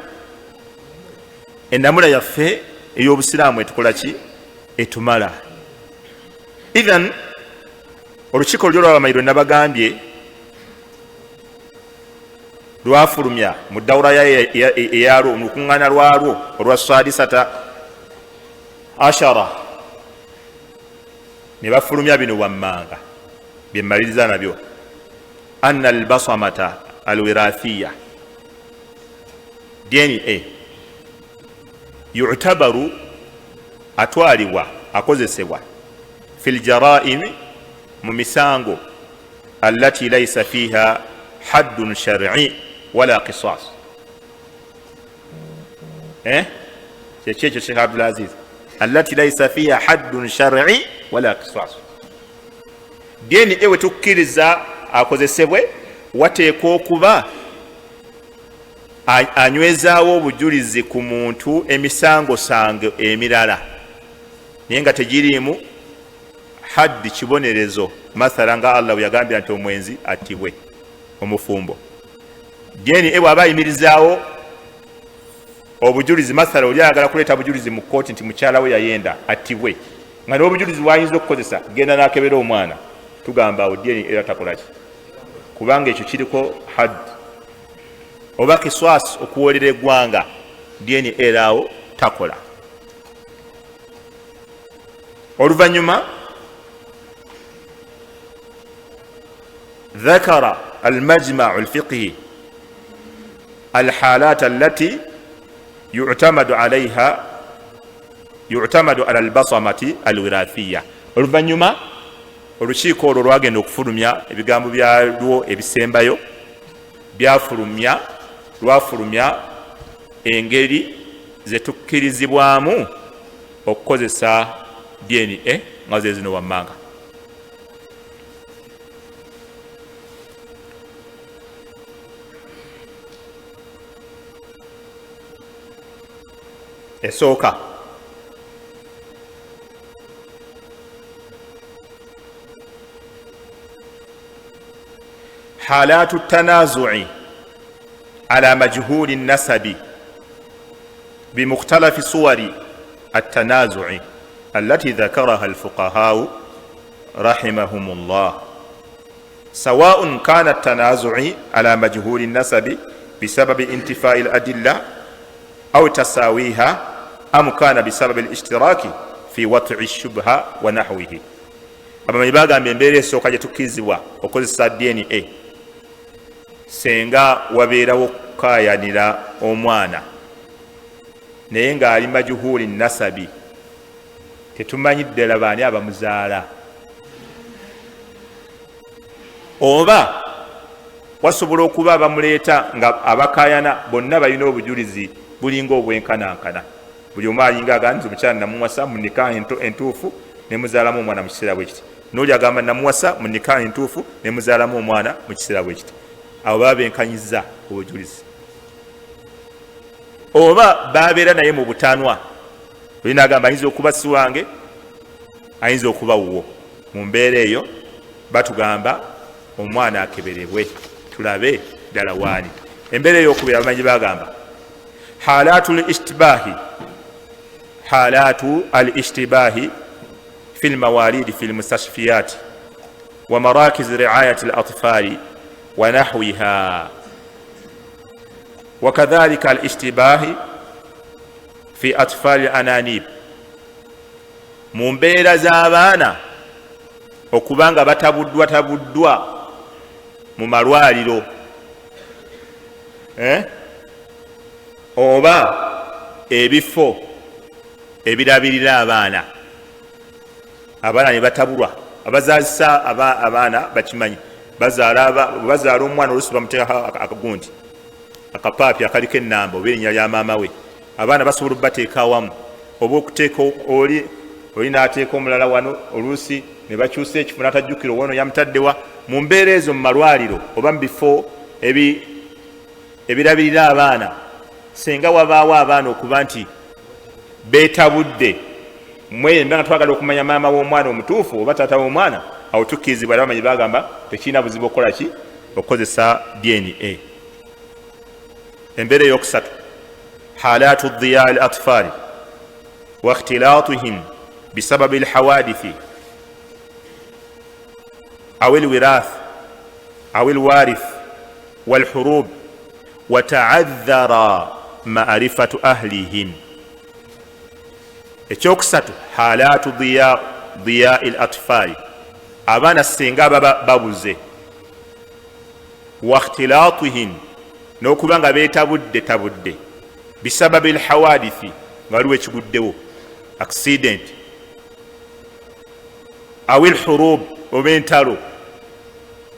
ennamula yaffe ey'obusiraamu etukola ki? Etumala. Even olukiiko olyo lw'abamayiro nabagambye lwafulumya mu dawula eyalwo mu lukuŋŋaana lwalwo olwa sadisata ashara ne bafulumya bino wammanga bye mmaliriza nabyo. Anna albasamata alwirathiya DNA yu'tabaru atwalibwa akozesebwa fil jaraimi mu misango allati laysa fiha haddun shar'i wala qisas. Kyekyo Sheikh Abdul Aziz, allati laysa fiha haddun shar'i wala qisas. DNA we tukkiriza akozesebwe wateeka okuba anywezaawo obujulizi ku muntu emisango sange emirala naye nga tegiriimu haddi kibonerezo. Mathala nga Allah bwe yagambira nti omwenzi attibwe, omufumbo. DNA bw'aba ayimirizaawo obujulizi, mathala oli ayagala kuleeta bujulizi mu kkooti nti mukyala we yayenda attibwe, nga n'obujulizi bw'ayinza okukozesa genda n'akebera omwana, tugamba awo DNA era takola ki? Kubanga ekyo kiriko haddi. Oba kiswasi okuwoolera eggwanga, DNA era awo takola. Oluvannyuma ذكر المجمع الفقهي الحالات التي يعتمد على البصمة الوراثية. Oluvannyuma olukiiko olwo lwagenda okufulumya ebigambo byalwo ebisembayo, lwafulumya engeri ze tukkirizibwamu okukozesa DNA nga ze zino wammanga. esooka حالات التنازع على مجهول النسب بمختلف صور التنازع التي ذكرها الفقهاء رحمهم الله، سواء كان التنازع على مجهول النسب بسبب انتفاء الأدلة أو تساويها أم كان بسبب الاشتراك في وضع الشبهة ونحوه. abamanyi bagambye embeera esooka gye tukkizibwa okozesa DNA senga wabeerawo kukayanira omwana naye ng'ali majuhuli nasabi, tetumanyi ddala baani abamuzaala, oba wasobola okuba abamuleeta nga abakayana bonna balina obujulizi bulinga obwenkanankana, buli omu alinga aganza omukyala namuwasa mu nika entuufu ne muzaalamu omwana mu kiseera bwe kiti, n'oli agamba namuwasa mu nika entuufu ne muzaalamu omwana mu kiseera bwe kiti. Abo baba benkanyiza obujulizi. Oba babeera naye mu butanwa, olina agamba ayinza okuba si wange, ayinza okuba wuwo. Mu mbeera eyo batugamba omwana akeberebwe tulabe ddala waani. Embeera ey'okubiri abamanyi bagamba halatu al-ishtibahi fi al-mawalidi fi al-mustashfiyat wa marakiz ri'ayat al-atfali wa nahwiha وكذلك الاشتباه في أطفال الأنانيب. mu mbeera z'abaana okubanga batabuddwa mu malwaliro oba ebifo ebirabirira abaana ne batabulwa, abazaalisa abaana bakimanyi, bazaala omwana oluusi bamuteekako akagundi akapaapi akaliko ennamba oba erinnya lya maama we, abaana basobola okubateeka awamu, oba okuteeka oli n'ateeka omulala wano, oluusi ne bakyusa ekifo n'atajjukira wono yamutaddewa. Mu mbeera ezo mu malwaliro oba mu bifo ebirabirira abaana, senga wabaawo abaana okuba nti beetabudde mwe nga twagala okumanya maama w'omwana omutuufu oba taata w'omwana, awo tukkirizibwa era bamanyi bagamba tekirina buzibu okukola ki, okukozesa DNA. embeera eyokusatu halatu dhiya al-atfali wa ikhtilatihim bisababi al-hawadithi aw al-wirath aw al-warith wal-hurub wa ta'adhara ma'rifatu ahlihim. ekyokusatu halatu dhiya al-atfali, abaana singa baba babuze, wa ikhtilatihim n'okuba nga beetabudde bisababi al-hawadithi, nga waliwo ekiguddewo accident, awil hurub oba entalo,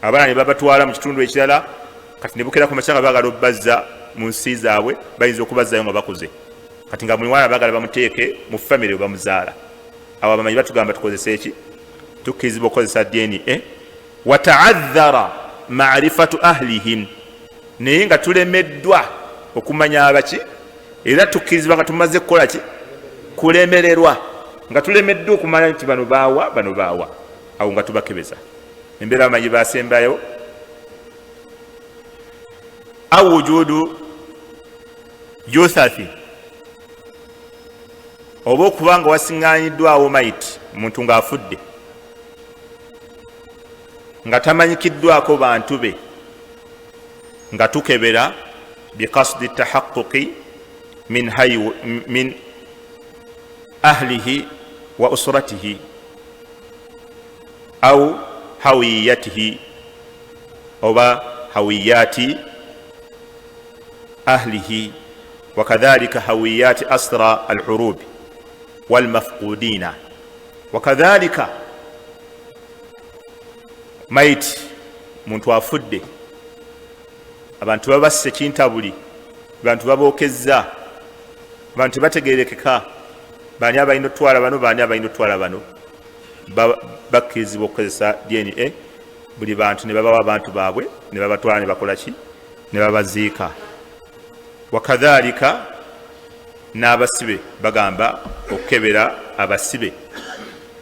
abaana ne babatwala mu kitundu ekirala, kati ne bukera ku makya nga baagala obbazza mu nsi zaabwe, bayinza okubazzayo nga bakuze, kati nga buli mwana baagala bamuteeke mu famire we bamuzaala. Abo abamanyi batugamba tukozesa eki, tukkirizibwa okukozesa DNA. wa ta'adhara ma'rifatu ahlihim, naye nga tulemeddwa okumanya abaki, era tukkirizibwa nga tumaze kukola ki, kulemererwa, nga tulemeddwa okumanya nti bano baawa, awo nga tubakebeza. Embeera abamanyi basembayo au wujudu juthathi, oba okuba nga wasiŋŋaanyiddwawo maiti, omuntu ng'afudde nga tamanyikiddwako bantu be, nga tukebera biqasdi tahaqquqi min ahlihi wa usratihi au hawiyatihi oba hawiyati ahlihi wa kadhalika hawiyati asra al-hurubi wal mafqudina wa kadhalika maiti muntu afudde, abantu babasse kintabuli, abantu babookezza, abantu tebategerekeka, baani abalina otwala bano, baani abalina otwala bano, bakkirizibwa okukozesa DNA. Buli bantu ne babawa abantu baabwe, ne babatwala ne bakola ki, ne babaziika. Wakadhalika n'abasibe bagamba okukebera abasibe,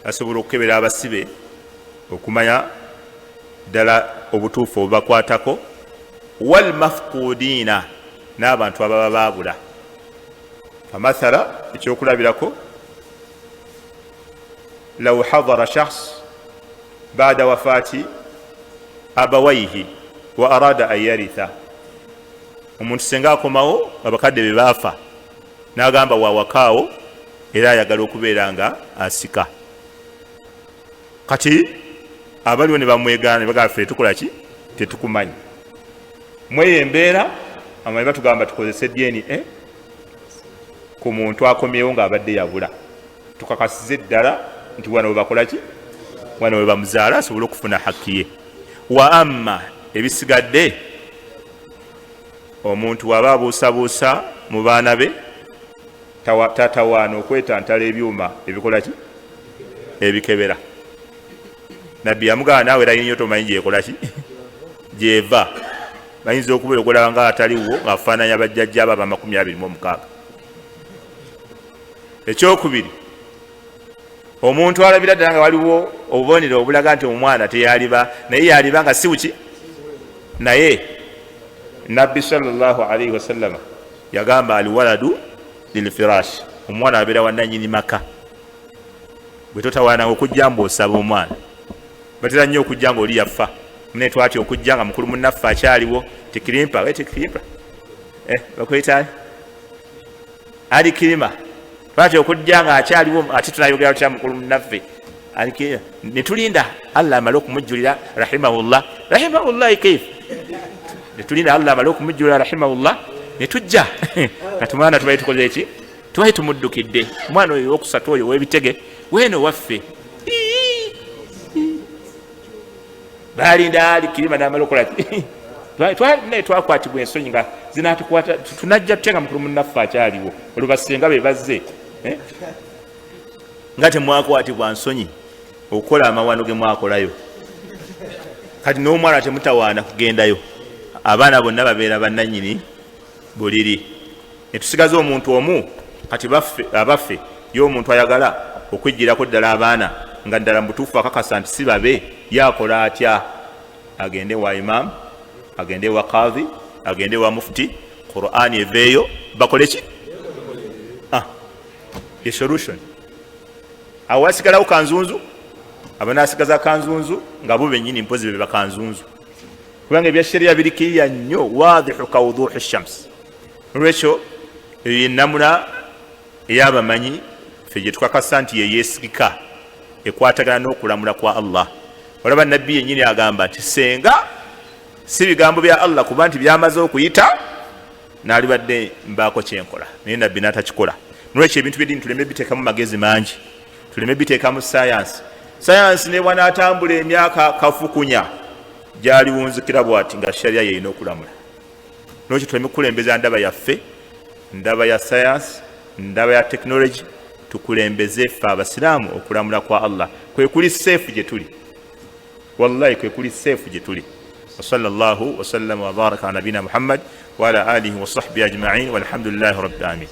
asobola okukebera abasibe okumanya ddala obutuufu obubakwatako, wal mafqudiina n'abantu ababa baabula. Amathala ekyokulabirako, law hadara shakhs baada wafaati abawaihi wa arada an yaritha, omuntu senga akomawo abakadde be baafa n'agamba wawakaawo era ayagala okubeera nga asika. Kati abaliwo ne bamwegaana ne bagamba ffe tukola ki, tetukumanyi. Mweyo embeera amanyi batugamba tukozese DNA ku muntu akomyewo ng'abadde yabula, tukakasize ddala nti wano we bakola ki, wano we bamuzaala asobole okufuna hakki ye. Wa amma ebisigadde, omuntu waba abuusabuusa mu baana be tatawaana okwetantala ebyuma ebikola ki, ebikebera. Nabbi yamugamba naawe era yinyo tomanyi gyekola ki, gyeva. Bayinza okubeera okulaba nga ataliwo ng'afaananya bajjajja abo aba 26. Ekyokubiri, omuntu alabira ddala nga waliwo obubonero obulaga nti omwana teyaliba, naye yaliba nga si buki. Naye Nabbi sallallahu alaihi wasallam yagamba alwaladu lilfirash, omwana abeera wa nannyini maka. Bwe totawaananga okujja ng'osaba omwana, batera nnyo okujja ng'oli yafa. Mune twatya okujja nga mukulu munnaffe akyaliwo, tekirimpa bakweta ali kirima, twatya okujja nga akyaliwo ate tunayogera tutya mukulu munnaffe alikirima, ne tulinda Allah amale okumujjulira rahimahullah. Rahimahullahi kaif, ne tulinda Allah amale okumujjulira rahimahullah, ne tujja kati mwana tubaye tukoze eki, tubaye tumuddukidde. Omwana oyo owokusatu oyo w'ebitege weeno waffe balinda ali kirima n'amala okola naye twakwatibwa ensonyi nga zinatukwata, tunajja tutya nga mukulu munnaffe akyaliwo, olwo basenga be bazze nga temwakwatibwa nsonyi okukola amawano ge mwakolayo. Kati n'omwana temutawaana kugendayo, abaana bonna babeera bannannyini buliri. Ne tusigaze omuntu omu, kati abaffe ye omuntu ayagala okwijjirako ddala abaana nga ddala mubutuufu akakasa nti si babe, yakola atya? Agende wa imam, agende wa qadhi, agende wa mufti, Qur'ani eveeyo, bakole ki? A solution. Awo wasigalawo kanzunzu, abanasigaza kanzunzu nga bo bennyini mpozi be bakanzunzu, kubanga ebya sheria birikiriya nnyo, waadihu ka wuduhi shams. Olwekyo eyo ennamula ey'abamanyi ffe gye tukakasa nti ye yeesigika, ekwatagana n'okulamula kwa Allah. Olaba Nabbi yennyini agamba nti senga si bigambo bya Allah kuba nti byamaze okuyita naalibadde mbaako kyenkola, naye Nabbi n'atakikola. Nolwekyo ebintu by'eddiini tuleme biteekamu magezi mangi, tuleme biteekamu sayansi. Sayansi ne bwanaatambula emyaka kafukunya gyaliwunzikira bw'ati nga sharia yerina okulamula. Nolwekyo tuleme kukulembeza ndaba yaffe, ndaba ya sayansi, ndaba ya tekinologi, tukulembeze ffe abasiraamu okulamula kwa Allah. Kwe kuli seefu gye tuli, wallahi kwe kuli seefu gye tuli. Wa sallallahu wa sallama wa baraka ala nabina Muhammad wa ala alihi wa sahbihi ajma'in walhamdulillahi rabbil alamin.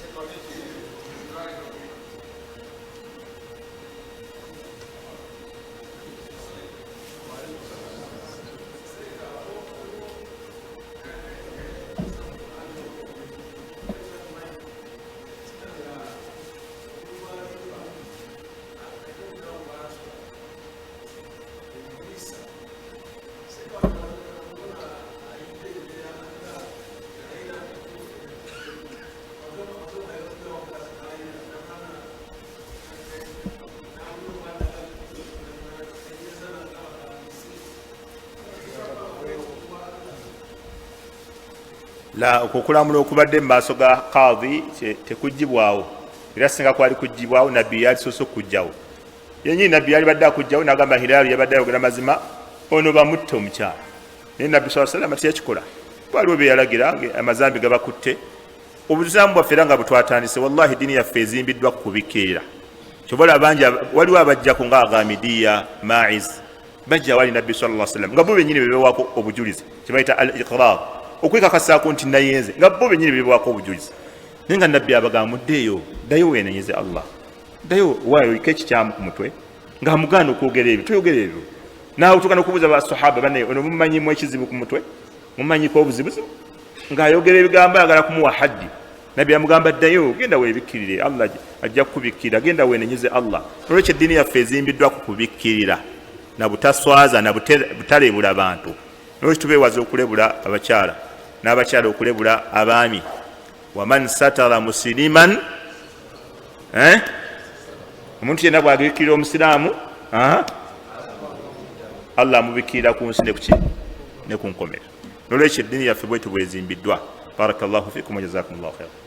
La okukulamula okubadde mu maaso ga qadhi tekugibwawo, era singa kwali kugibwawo Nabbi yali soso kujjawo. Yennyini Nabbi yali badde akujjawo n'agamba Hilaalu yabadde ayogera mazima, ono bamutte omukyala. Naye Nabbi sallallahu alayhi wa sallam teyakikola. Waliwo be yalagira amazambi gabakutte. Obuzaamu bwaffe era nga butwatandise, wallahi eddiini yaffe ezimbiddwa ku kubikirira. Kyobola bangi waliwo abajjako nga Agamidiya, Ma'iz, bajja wali Nabbi sallallahu alayhi wa sallam nga bo bennyini bebewaako obujulizi, kye bayita al-iqrar, okwekakasaako nti nayenze nga bo bennyini bebewaako obujulizi. nenga nabbi abagamba muddeeyo ddayo weenenyeze Allah ddayo waayo oyike ekikyamu ku mutwe nga muganda okwogera ebyo toyogera ebyo naawe tukana okubuuza basahaba bane ono mumanyimu ekizibu ku mutwe mumanyiko obuzibuzibu ng'ayogera ebigambo ayagala kumuwa haddi nabbi amugamba ddayo genda weebikkirire Allah ajja kukubikkirira genda weenenyeze Allah olwekyo eddiini yaffe ezimbiddwa ku kubikkirira na butaswaza na butalebula bantu nolwekyo tubeewaze okulebula abakyala n'abakyala okulebula abaami waman satara musiliman omuntu yenna bwabikkirira omusiraamu Allah amubikkirira ku nsi ne ku nkomera nolwekyo eddiini yaffe bwetu bwezimbiddwa barakallahu fikum wa jazakumullahu khairan